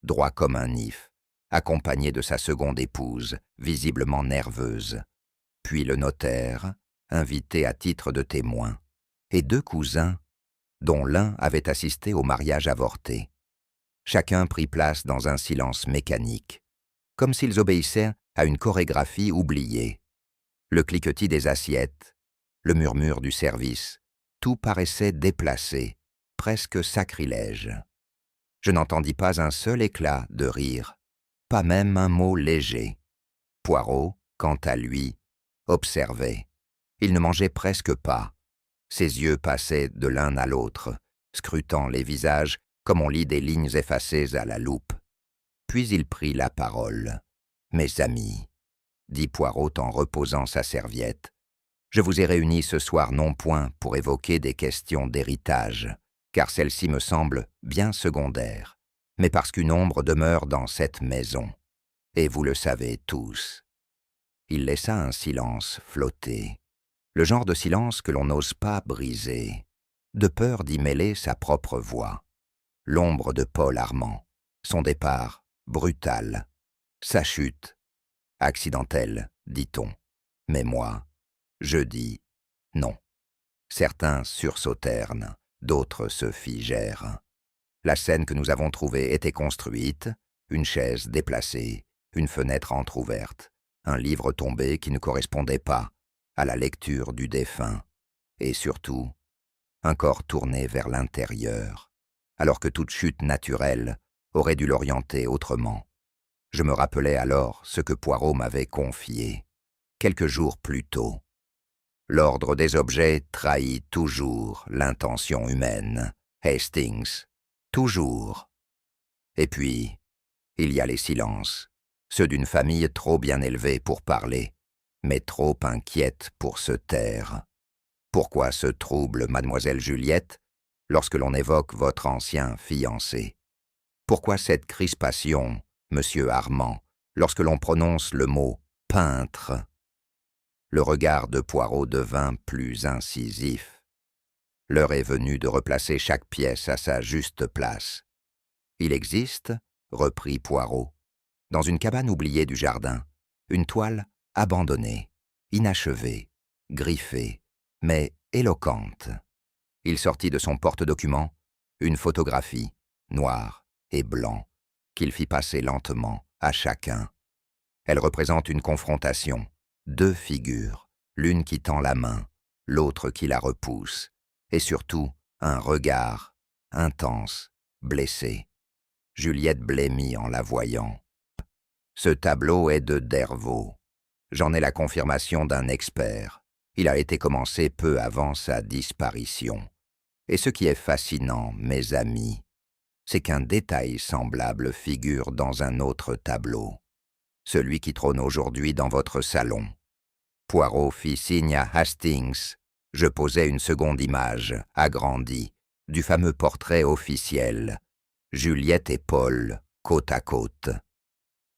droit comme un if, accompagné de sa seconde épouse, visiblement nerveuse, puis le notaire, invité à titre de témoin, et deux cousins, dont l'un avait assisté au mariage avorté. Chacun prit place dans un silence mécanique, comme s'ils obéissaient à une chorégraphie oubliée. Le cliquetis des assiettes, le murmure du service, tout paraissait déplacé, presque sacrilège. Je n'entendis pas un seul éclat de rire, pas même un mot léger. Poirot, quant à lui, observait. Il ne mangeait presque pas. Ses yeux passaient de l'un à l'autre, scrutant les visages comme on lit des lignes effacées à la loupe. Puis il prit la parole. « Mes amis, » dit Poirot en reposant sa serviette, « je vous ai réunis ce soir non point pour évoquer des questions d'héritage, car celles-ci me semblent bien secondaires, mais parce qu'une ombre demeure dans cette maison, et vous le savez tous. » Il laissa un silence flotter, le genre de silence que l'on n'ose pas briser, de peur d'y mêler sa propre voix. L'ombre de Paul Armand, son départ brutal, sa chute, accidentelle, dit-on, mais moi, Je dis non. Certains sursautèrent, d'autres se figèrent. La scène que nous avons trouvée était construite, une chaise déplacée, une fenêtre entr'ouverte, un livre tombé qui ne correspondait pas à la lecture du défunt, et surtout, un corps tourné vers l'intérieur, alors que toute chute naturelle aurait dû l'orienter autrement. Je me rappelais alors ce que Poirot m'avait confié, quelques jours plus tôt. L'ordre des objets trahit toujours l'intention humaine, Hastings, toujours. Et puis, il y a les silences, ceux d'une famille trop bien élevée pour parler, mais trop inquiète pour se taire. Pourquoi ce trouble, mademoiselle Juliette, lorsque l'on évoque votre ancien fiancé? Pourquoi cette crispation, monsieur Armand, lorsque l'on prononce le mot « peintre » ? Le regard de Poirot devint plus incisif. L'heure est venue de replacer chaque pièce à sa juste place. Il existe, reprit Poirot, dans une cabane oubliée du jardin, une toile abandonnée, inachevée, griffée, mais éloquente. Il sortit de son porte-document une photographie, noire et blanc, qu'il fit passer lentement à chacun. Elle représente une confrontation, deux figures, l'une qui tend la main, l'autre qui la repousse, et surtout un regard, intense, blessé. Juliette blêmit en la voyant. Ce tableau est de Dervaux. J'en ai la confirmation d'un expert. Il a été commencé peu avant sa disparition. Et ce qui est fascinant, mes amis, c'est qu'un détail semblable figure dans un autre tableau, celui qui trône aujourd'hui dans votre salon. Poirot fit signe à Hastings. Je posai une seconde image, agrandie, du fameux portrait officiel, Juliette et Paul, côte à côte.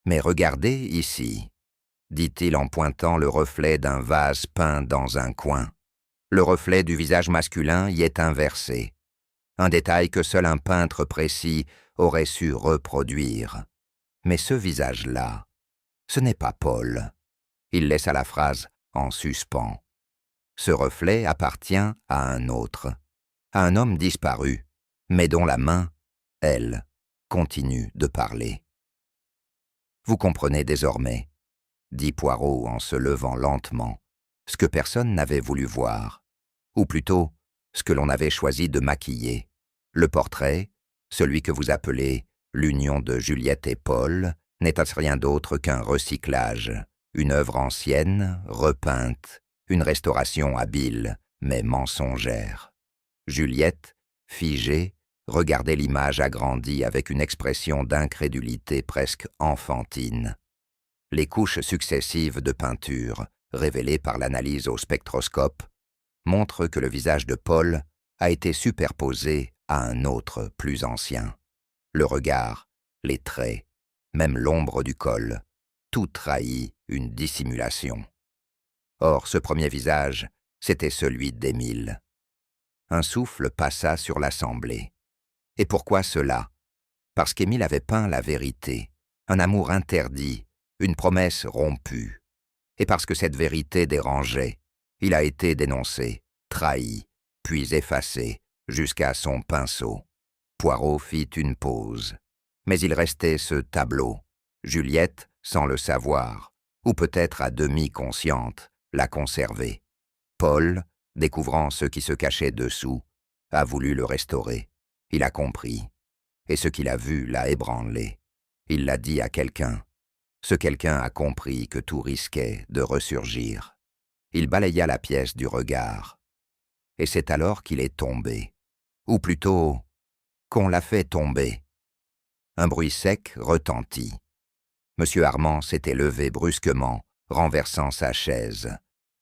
Mais regardez ici, dit-il en pointant le reflet d'un vase peint dans un coin. Le reflet du visage masculin y est inversé. Un détail que seul un peintre précis aurait su reproduire. Mais ce visage-là, ce n'est pas Paul. Il laissa la phrase en suspens. Ce reflet appartient à un autre, à un homme disparu, mais dont la main, elle, continue de parler. Vous comprenez désormais, dit Poirot en se levant lentement, ce que personne n'avait voulu voir, ou plutôt ce que l'on avait choisi de maquiller. Le portrait, celui que vous appelez l'union de Juliette et Paul, n'est rien d'autre qu'un recyclage, une œuvre ancienne, repeinte, une restauration habile, mais mensongère. Juliette, figée, regardait l'image agrandie avec une expression d'incrédulité presque enfantine. Les couches successives de peinture, révélées par l'analyse au spectroscope, montrent que le visage de Paul a été superposé à un autre plus ancien. Le regard, les traits, même l'ombre du col, tout trahit une dissimulation. Or, ce premier visage, c'était celui d'Émile. Un souffle passa sur l'assemblée. Et pourquoi cela? Parce qu'Émile avait peint la vérité, un amour interdit, une promesse rompue. Et parce que cette vérité dérangeait, il a été dénoncé, trahi, puis effacé, jusqu'à son pinceau. Poirot fit une pause. Mais il restait ce tableau. Juliette, sans le savoir, ou peut-être à demi consciente, l'a conservé. Paul, découvrant ce qui se cachait dessous, a voulu le restaurer. Il a compris. Et ce qu'il a vu l'a ébranlé. Il l'a dit à quelqu'un. Ce quelqu'un a compris que tout risquait de ressurgir. Il balaya la pièce du regard. Et c'est alors qu'il est tombé. Ou plutôt, qu'on l'a fait tomber. Un bruit sec retentit. Monsieur Armand s'était levé brusquement, renversant sa chaise.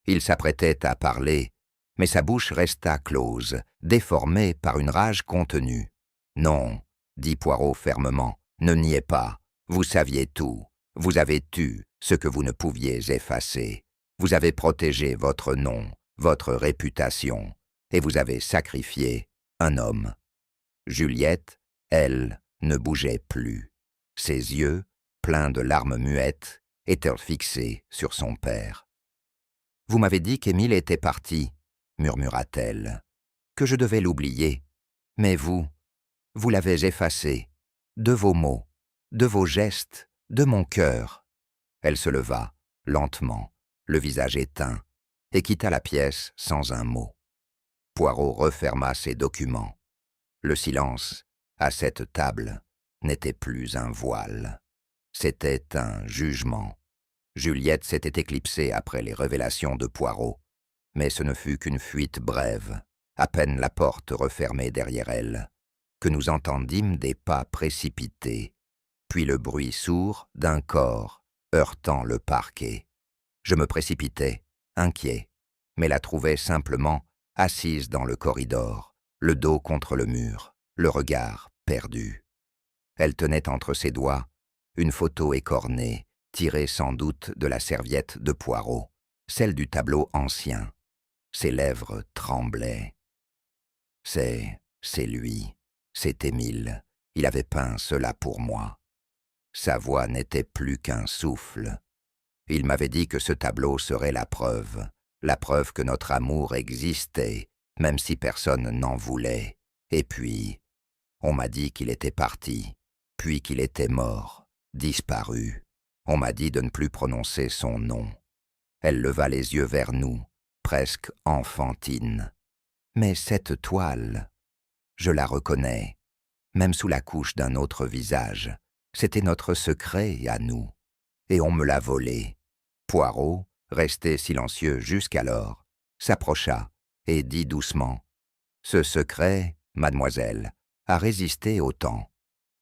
Il s'apprêtait à parler, mais sa bouche resta close, déformée par une rage contenue. « Non, » dit Poirot fermement, « ne niez pas. Vous saviez tout. Vous avez tu ce que vous ne pouviez effacer. Vous avez protégé votre nom, votre réputation, et vous avez sacrifié un homme. » Juliette, elle, ne bougeait plus. Ses yeux, pleins de larmes muettes, étaient fixés sur son père. Vous m'avez dit qu'Émile était parti, murmura-t-elle, que je devais l'oublier. Mais vous l'avez effacé, de vos mots, de vos gestes, de mon cœur. Elle se leva, lentement, le visage éteint, et quitta la pièce sans un mot. Poirot referma ses documents. Le silence, à cette table, n'était plus un voile. C'était un jugement. Juliette s'était éclipsée après les révélations de Poirot, mais ce ne fut qu'une fuite brève, à peine la porte refermée derrière elle, que nous entendîmes des pas précipités, puis le bruit sourd d'un corps heurtant le parquet. Je me précipitai, inquiet, mais la trouvai simplement assise dans le corridor, le dos contre le mur, le regard perdu. Elle tenait entre ses doigts une photo écornée, tirée sans doute de la serviette de Poirot, celle du tableau ancien. Ses lèvres tremblaient. C'est lui, c'est Émile. Il avait peint cela pour moi. Sa voix n'était plus qu'un souffle. Il m'avait dit que ce tableau serait la preuve que notre amour existait, même si personne n'en voulait. Et puis, on m'a dit qu'il était parti, puis qu'il était mort, disparu. On m'a dit de ne plus prononcer son nom. Elle leva les yeux vers nous, presque enfantine. Mais cette toile, je la reconnais, même sous la couche d'un autre visage. C'était notre secret à nous, et on me l'a volé. Poirot, resté silencieux jusqu'alors, s'approcha et dit doucement « Ce secret, mademoiselle, a résisté au temps,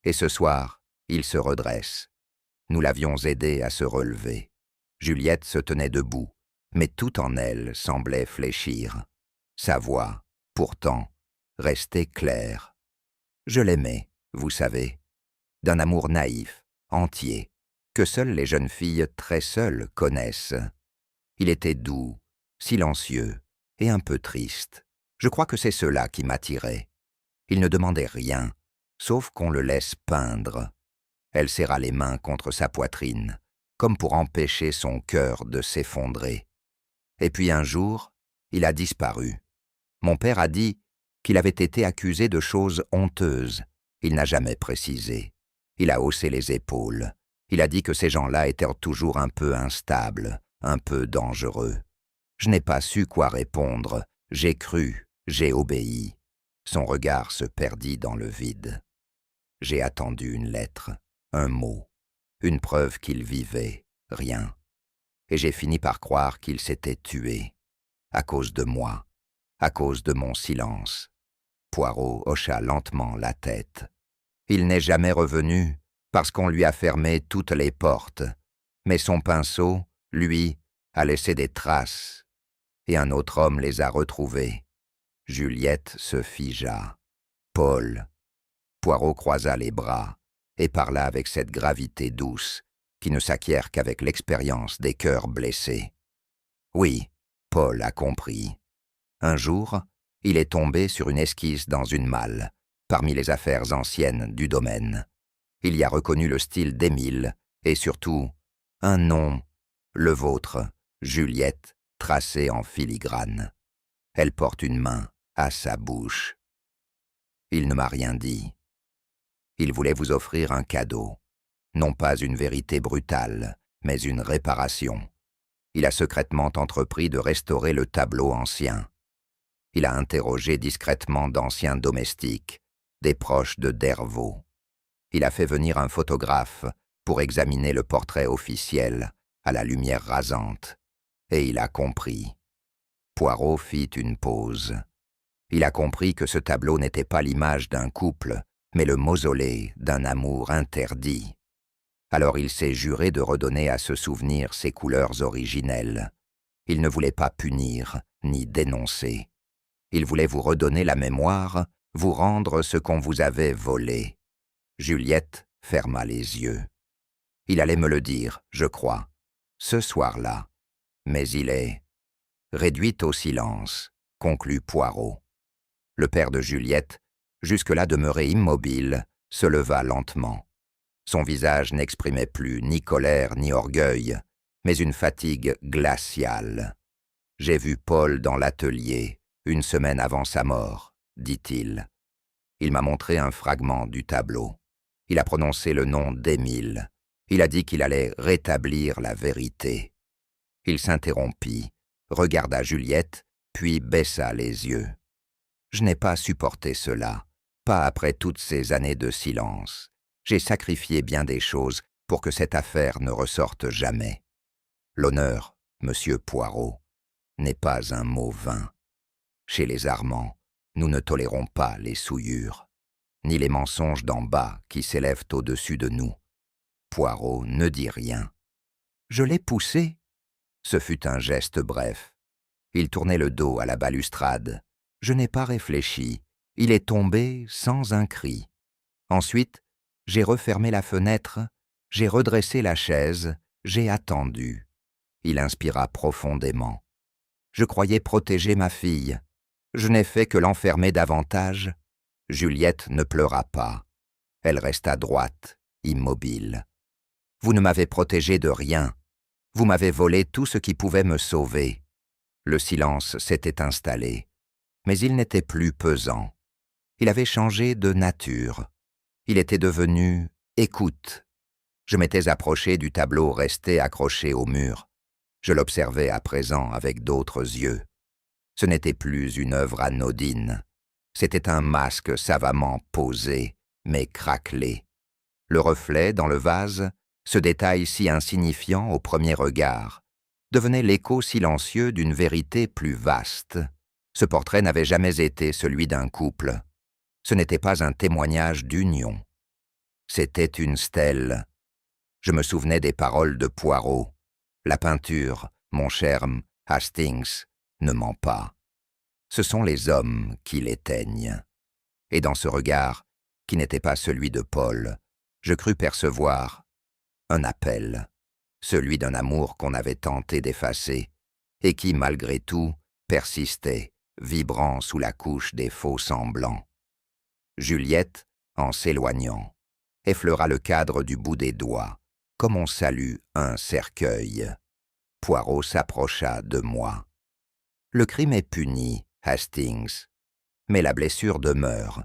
et ce soir, il se redresse. » Nous l'avions aidé à se relever. Juliette se tenait debout, mais tout en elle semblait fléchir. Sa voix, pourtant, restait claire. Je l'aimais, vous savez, d'un amour naïf, entier, que seules les jeunes filles très seules connaissent. Il était doux, silencieux et un peu triste. Je crois que c'est cela qui m'attirait. Il ne demandait rien, sauf qu'on le laisse peindre. Elle serra les mains contre sa poitrine, comme pour empêcher son cœur de s'effondrer. Et puis un jour, il a disparu. Mon père a dit qu'il avait été accusé de choses honteuses. Il n'a jamais précisé. Il a haussé les épaules. Il a dit que ces gens-là étaient toujours un peu instables, un peu dangereux. Je n'ai pas su quoi répondre. J'ai cru, j'ai obéi. Son regard se perdit dans le vide. J'ai attendu une lettre, un mot, une preuve qu'il vivait, rien. Et j'ai fini par croire qu'il s'était tué, à cause de moi, à cause de mon silence. Poirot hocha lentement la tête. Il n'est jamais revenu parce qu'on lui a fermé toutes les portes, mais son pinceau, lui, a laissé des traces, et un autre homme les a retrouvées. Juliette se figea. Paul. Poirot croisa les bras et parla avec cette gravité douce qui ne s'acquiert qu'avec l'expérience des cœurs blessés. Oui, Paul a compris. Un jour, il est tombé sur une esquisse dans une malle, parmi les affaires anciennes du domaine. Il y a reconnu le style d'Émile et surtout un nom, le vôtre, Juliette, tracé en filigrane. Elle porte une main à sa bouche. Il ne m'a rien dit. Il voulait vous offrir un cadeau, non pas une vérité brutale, mais une réparation. Il a secrètement entrepris de restaurer le tableau ancien. Il a interrogé discrètement d'anciens domestiques, des proches de Dervaux. Il a fait venir un photographe pour examiner le portrait officiel à la lumière rasante, et il a compris. Poirot fit une pause. Il a compris que ce tableau n'était pas l'image d'un couple, mais le mausolée d'un amour interdit. Alors il s'est juré de redonner à ce souvenir ses couleurs originelles. Il ne voulait pas punir, ni dénoncer. Il voulait vous redonner la mémoire, vous rendre ce qu'on vous avait volé. Juliette ferma les yeux. Il allait me le dire, je crois, ce soir-là. Mais il est réduit au silence, conclut Poirot. Le père de Juliette, jusque-là demeuré immobile, se leva lentement. Son visage n'exprimait plus ni colère ni orgueil, mais une fatigue glaciale. J'ai vu Paul dans l'atelier, une semaine avant sa mort, dit-il. Il m'a montré un fragment du tableau. Il a prononcé le nom d'Émile. Il a dit qu'il allait rétablir la vérité. Il s'interrompit, regarda Juliette, puis baissa les yeux. Je n'ai pas supporté cela, pas après toutes ces années de silence. J'ai sacrifié bien des choses pour que cette affaire ne ressorte jamais. L'honneur, monsieur Poirot, n'est pas un mot vain. Chez les Armands, nous ne tolérons pas les souillures, ni les mensonges d'en bas qui s'élèvent au-dessus de nous. Poirot ne dit rien. Je l'ai poussé. Ce fut un geste bref. Il tournait le dos à la balustrade. Je n'ai pas réfléchi. Il est tombé sans un cri. Ensuite, j'ai refermé la fenêtre, j'ai redressé la chaise, j'ai attendu. Il inspira profondément. Je croyais protéger ma fille. Je n'ai fait que l'enfermer davantage. Juliette ne pleura pas. Elle resta droite, immobile. Vous ne m'avez protégé de rien. Vous m'avez volé tout ce qui pouvait me sauver. Le silence s'était installé, mais il n'était plus pesant. Il avait changé de nature. Il était devenu écoute. Je m'étais approché du tableau resté accroché au mur. Je l'observais à présent avec d'autres yeux. Ce n'était plus une œuvre anodine. C'était un masque savamment posé, mais craquelé. Le reflet, dans le vase, ce détail si insignifiant au premier regard, devenait l'écho silencieux d'une vérité plus vaste. Ce portrait n'avait jamais été celui d'un couple. Ce n'était pas un témoignage d'union. C'était une stèle. Je me souvenais des paroles de Poirot. La peinture, mon cher Hastings, ne ment pas. Ce sont les hommes qui l'éteignent. Et dans ce regard, qui n'était pas celui de Paul, je crus percevoir un appel, celui d'un amour qu'on avait tenté d'effacer, et qui, malgré tout, persistait, vibrant sous la couche des faux semblants. Juliette, en s'éloignant, effleura le cadre du bout des doigts, comme on salue un cercueil. Poirot s'approcha de moi. Le crime est puni, Hastings, mais la blessure demeure.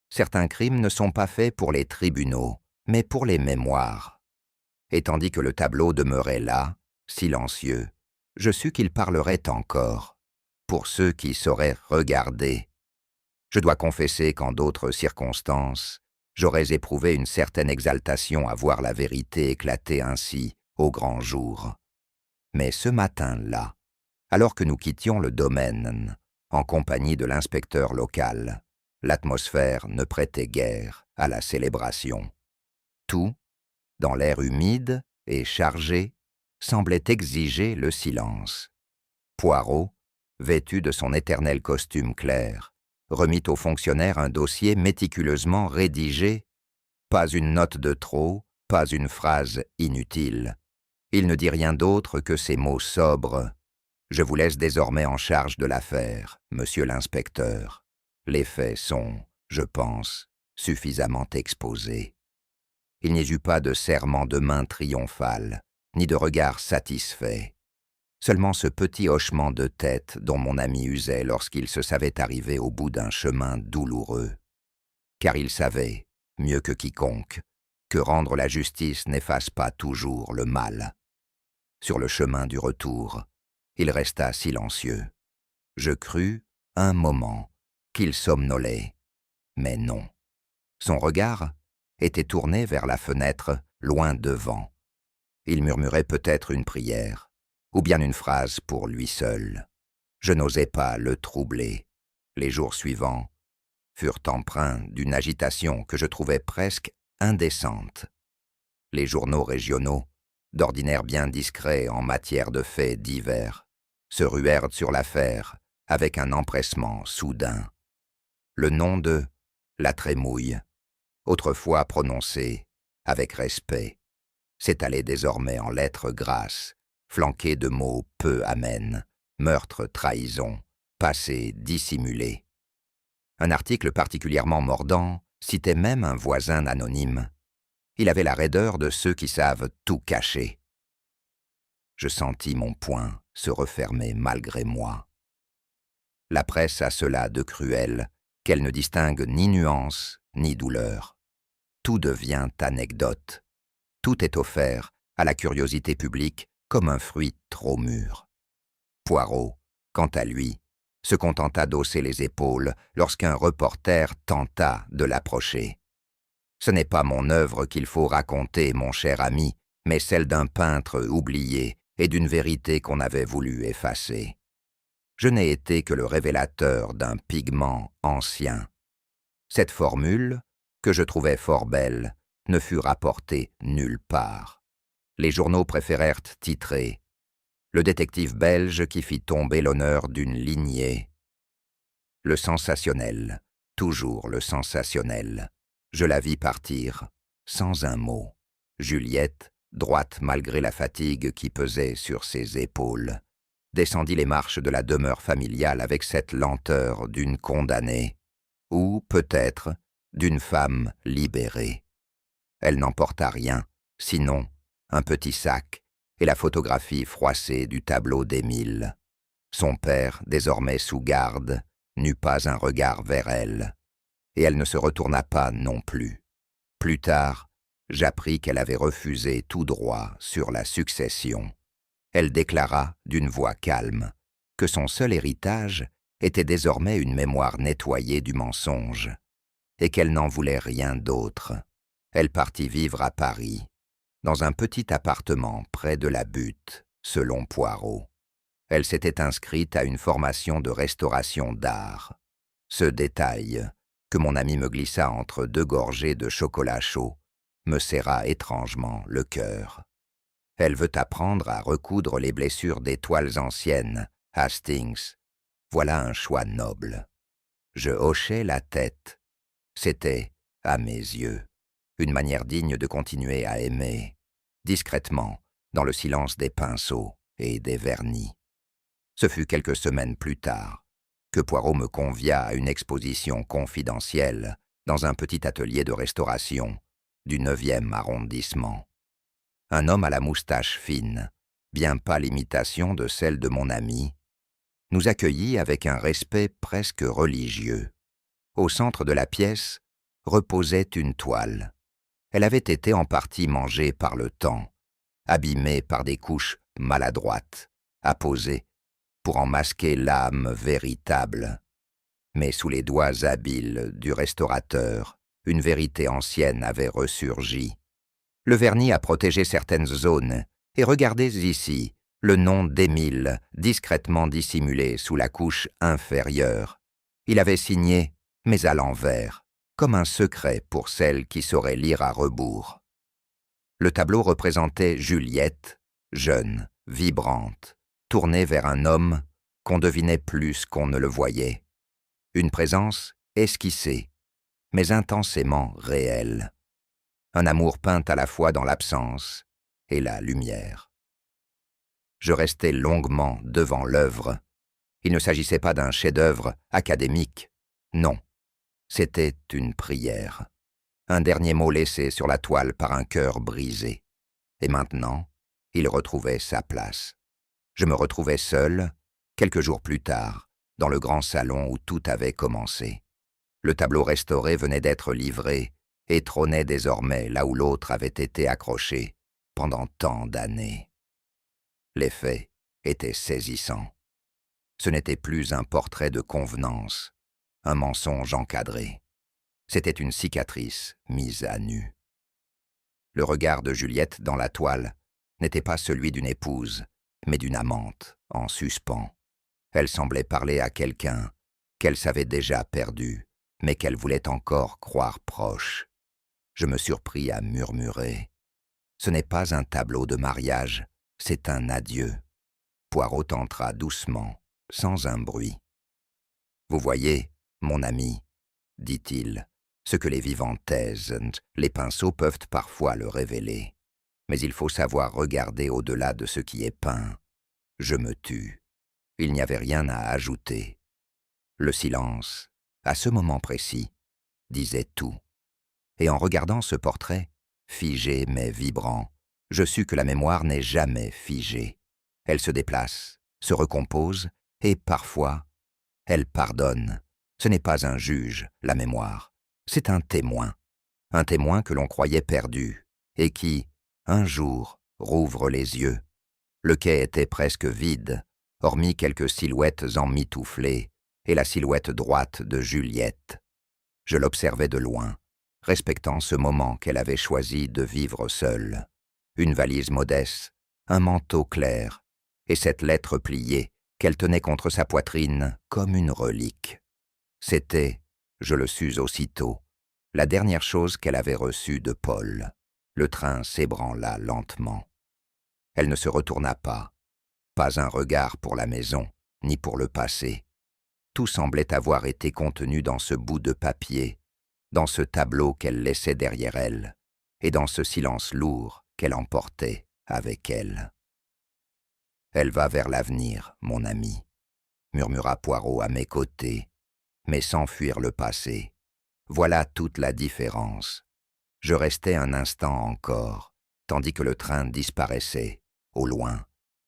Certains crimes ne sont pas faits pour les tribunaux, mais pour les mémoires. Et tandis que le tableau demeurait là, silencieux, je sus qu'il parlerait encore, pour ceux qui sauraient regarder. Je dois confesser qu'en d'autres circonstances, j'aurais éprouvé une certaine exaltation à voir la vérité éclater ainsi au grand jour. Mais ce matin-là, alors que nous quittions le domaine, en compagnie de l'inspecteur local, l'atmosphère ne prêtait guère à la célébration. Tout, dans l'air humide et chargé, semblait exiger le silence. Poirot, vêtu de son éternel costume clair, remit au fonctionnaire un dossier méticuleusement rédigé, pas une note de trop, pas une phrase inutile. Il ne dit rien d'autre que ces mots sobres. « Je vous laisse désormais en charge de l'affaire, monsieur l'inspecteur. Les faits sont, je pense, suffisamment exposés. » Il n'y eut pas de serrement de main triomphal, ni de regard satisfait. Seulement ce petit hochement de tête dont mon ami usait lorsqu'il se savait arrivé au bout d'un chemin douloureux. Car il savait, mieux que quiconque, que rendre la justice n'efface pas toujours le mal. Sur le chemin du retour, il resta silencieux. Je crus, un moment, qu'il somnolait, mais non. Son regard était tourné vers la fenêtre, loin devant. Il murmurait peut-être une prière, ou bien une phrase pour lui seul. Je n'osais pas le troubler. Les jours suivants furent empreints d'une agitation que je trouvais presque indécente. Les journaux régionaux, d'ordinaire bien discrets en matière de faits divers, se ruèrent sur l'affaire avec un empressement soudain. Le nom de La Trémouille, autrefois prononcé avec respect, s'étalait désormais en lettres grasses, flanqué de mots peu amènes, meurtre, trahison, passé dissimulé. Un article particulièrement mordant citait même un voisin anonyme. Il avait la raideur de ceux qui savent tout cacher. Je sentis mon poing se refermer malgré moi. La presse a cela de cruel qu'elle ne distingue ni nuance ni douleur. Tout devient anecdote. Tout est offert à la curiosité publique comme un fruit trop mûr. Poirot, quant à lui, se contenta d'hausser les épaules lorsqu'un reporter tenta de l'approcher. Ce n'est pas mon œuvre qu'il faut raconter, mon cher ami, mais celle d'un peintre oublié et d'une vérité qu'on avait voulu effacer. Je n'ai été que le révélateur d'un pigment ancien. Cette formule, que je trouvais fort belle, ne fut rapportée nulle part. Les journaux préférèrent titrer « Le détective belge qui fit tomber l'honneur d'une lignée ». Le sensationnel, toujours le sensationnel. Je la vis partir, sans un mot. Juliette, droite malgré la fatigue qui pesait sur ses épaules, descendit les marches de la demeure familiale avec cette lenteur d'une condamnée, ou, peut-être, d'une femme libérée. Elle n'emporta rien, sinon un petit sac et la photographie froissée du tableau d'Émile. Son père, désormais sous garde, n'eut pas un regard vers elle, et elle ne se retourna pas non plus. Plus tard, j'appris qu'elle avait refusé tout droit sur la succession. Elle déclara d'une voix calme que son seul héritage était désormais une mémoire nettoyée du mensonge, et qu'elle n'en voulait rien d'autre. Elle partit vivre à Paris, dans un petit appartement près de la Butte, selon Poirot. Elle s'était inscrite à une formation de restauration d'art. Ce détail, que mon ami me glissa entre deux gorgées de chocolat chaud, me serra étrangement le cœur. Elle veut apprendre à recoudre les blessures des toiles anciennes, Hastings. Voilà un choix noble. Je hochai la tête. C'était, à mes yeux, une manière digne de continuer à aimer, discrètement, dans le silence des pinceaux et des vernis. Ce fut quelques semaines plus tard que Poirot me convia à une exposition confidentielle dans un petit atelier de restauration du 9e arrondissement. Un homme à la moustache fine, bien pâle imitation de celle de mon ami, nous accueillit avec un respect presque religieux. Au centre de la pièce reposait une toile. Elle avait été en partie mangée par le temps, abîmée par des couches maladroites, apposées pour en masquer l'âme véritable. Mais sous les doigts habiles du restaurateur, une vérité ancienne avait ressurgi. Le vernis a protégé certaines zones, et regardez ici, le nom d'Émile, discrètement dissimulé sous la couche inférieure. Il avait signé, mais à l'envers, comme un secret pour celle qui saurait lire à rebours. Le tableau représentait Juliette, jeune, vibrante, tournée vers un homme qu'on devinait plus qu'on ne le voyait. Une présence esquissée, mais intensément réelle. Un amour peint à la fois dans l'absence et la lumière. Je restai longuement devant l'œuvre. Il ne s'agissait pas d'un chef-d'œuvre académique, non. C'était une prière, un dernier mot laissé sur la toile par un cœur brisé. Et maintenant, il retrouvait sa place. Je me retrouvais seul, quelques jours plus tard, dans le grand salon où tout avait commencé. Le tableau restauré venait d'être livré et trônait désormais là où l'autre avait été accroché pendant tant d'années. L'effet était saisissant. Ce n'était plus un portrait de convenance, un mensonge encadré. C'était une cicatrice mise à nu. Le regard de Juliette dans la toile n'était pas celui d'une épouse, mais d'une amante en suspens. Elle semblait parler à quelqu'un qu'elle savait déjà perdu, mais qu'elle voulait encore croire proche. Je me surpris à murmurer. Ce n'est pas un tableau de mariage, c'est un adieu. Poirot entra doucement, sans un bruit. Vous voyez, mon ami, dit-il, ce que les vivants taisent, les pinceaux peuvent parfois le révéler. Mais il faut savoir regarder au-delà de ce qui est peint. Je me tus. Il n'y avait rien à ajouter. Le silence, à ce moment précis, disait tout. Et en regardant ce portrait, figé mais vibrant, je sus que la mémoire n'est jamais figée. Elle se déplace, se recompose, et parfois, elle pardonne. Ce n'est pas un juge, la mémoire, c'est un témoin que l'on croyait perdu, et qui, un jour, rouvre les yeux. Le quai était presque vide, hormis quelques silhouettes emmitouflées, et la silhouette droite de Juliette. Je l'observais de loin, respectant ce moment qu'elle avait choisi de vivre seule. Une valise modeste, un manteau clair, et cette lettre pliée qu'elle tenait contre sa poitrine comme une relique. C'était, je le sus aussitôt, la dernière chose qu'elle avait reçue de Paul. Le train s'ébranla lentement. Elle ne se retourna pas un regard pour la maison, ni pour le passé. Tout semblait avoir été contenu dans ce bout de papier, dans ce tableau qu'elle laissait derrière elle, et dans ce silence lourd qu'elle emportait avec elle. « Elle va vers l'avenir, mon ami », murmura Poirot à mes côtés, mais sans fuir le passé. Voilà toute la différence. Je restais un instant encore, tandis que le train disparaissait, au loin,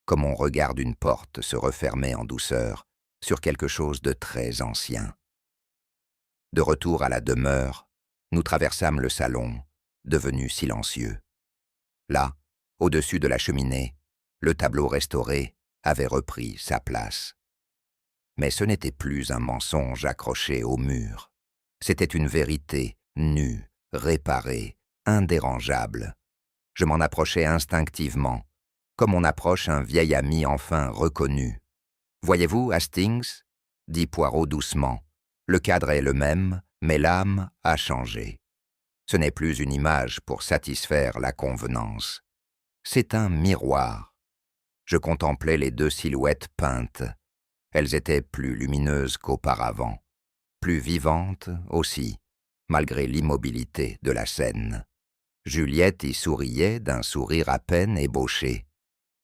comme on regarde une porte se refermer en douceur sur quelque chose de très ancien. De retour à la demeure, nous traversâmes le salon, devenu silencieux. Là, au-dessus de la cheminée, le tableau restauré avait repris sa place. Mais ce n'était plus un mensonge accroché au mur. C'était une vérité nue, réparée, indérangeable. Je m'en approchai instinctivement, comme on approche un vieil ami enfin reconnu. « Voyez-vous, Hastings ?» dit Poirot doucement. « Le cadre est le même, mais l'âme a changé. Ce n'est plus une image pour satisfaire la convenance. C'est un miroir. » Je contemplais les deux silhouettes peintes. Elles étaient plus lumineuses qu'auparavant, plus vivantes aussi, malgré l'immobilité de la scène. Juliette y souriait d'un sourire à peine ébauché,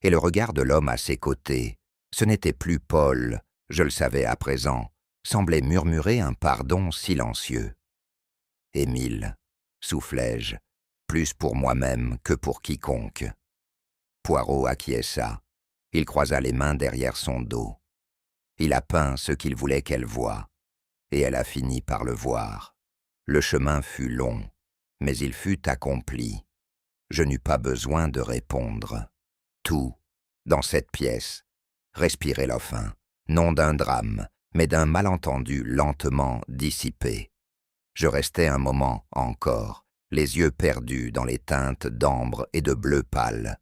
et le regard de l'homme à ses côtés, ce n'était plus Paul, je le savais à présent, semblait murmurer un pardon silencieux. « Émile », soufflai-je, plus pour moi-même que pour quiconque. Poirot acquiesça. Il croisa les mains derrière son dos. Il a peint ce qu'il voulait qu'elle voie, et elle a fini par le voir. Le chemin fut long, mais il fut accompli. Je n'eus pas besoin de répondre. Tout, dans cette pièce, respirait la fin, non d'un drame, mais d'un malentendu lentement dissipé. Je restai un moment encore, les yeux perdus dans les teintes d'ambre et de bleu pâle.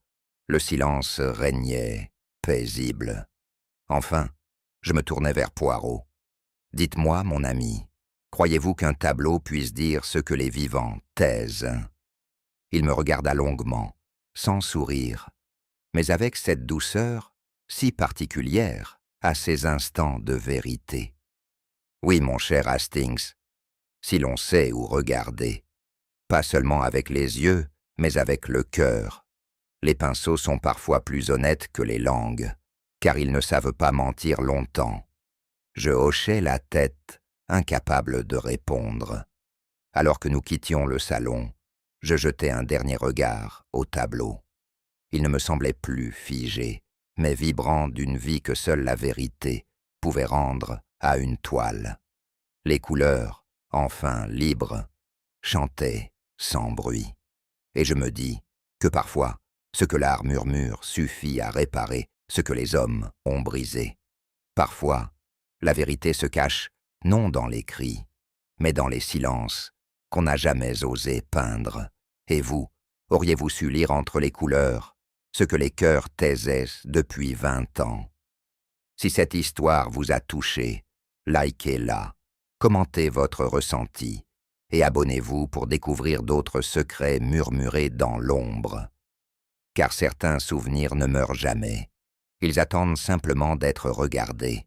Le silence régnait, paisible. Enfin, je me tournai vers Poirot. « Dites-moi, mon ami, croyez-vous qu'un tableau puisse dire ce que les vivants taisent ?» Il me regarda longuement, sans sourire, mais avec cette douceur si particulière à ces instants de vérité. « Oui, mon cher Hastings, si l'on sait où regarder, pas seulement avec les yeux, mais avec le cœur. Les pinceaux sont parfois plus honnêtes que les langues, car ils ne savent pas mentir longtemps. » Je hochai la tête, incapable de répondre. Alors que nous quittions le salon, je jetai un dernier regard au tableau. Il ne me semblait plus figé, mais vibrant d'une vie que seule la vérité pouvait rendre à une toile. Les couleurs, enfin libres, chantaient sans bruit. Et je me dis que parfois, ce que l'art murmure suffit à réparer ce que les hommes ont brisé. Parfois, la vérité se cache non dans les cris, mais dans les silences qu'on n'a jamais osé peindre. Et vous, auriez-vous su lire entre les couleurs ce que les cœurs taisaient depuis 20 ans? Si cette histoire vous a touché, likez-la, commentez votre ressenti et abonnez-vous pour découvrir d'autres secrets murmurés dans l'ombre. Car certains souvenirs ne meurent jamais, ils attendent simplement d'être regardés.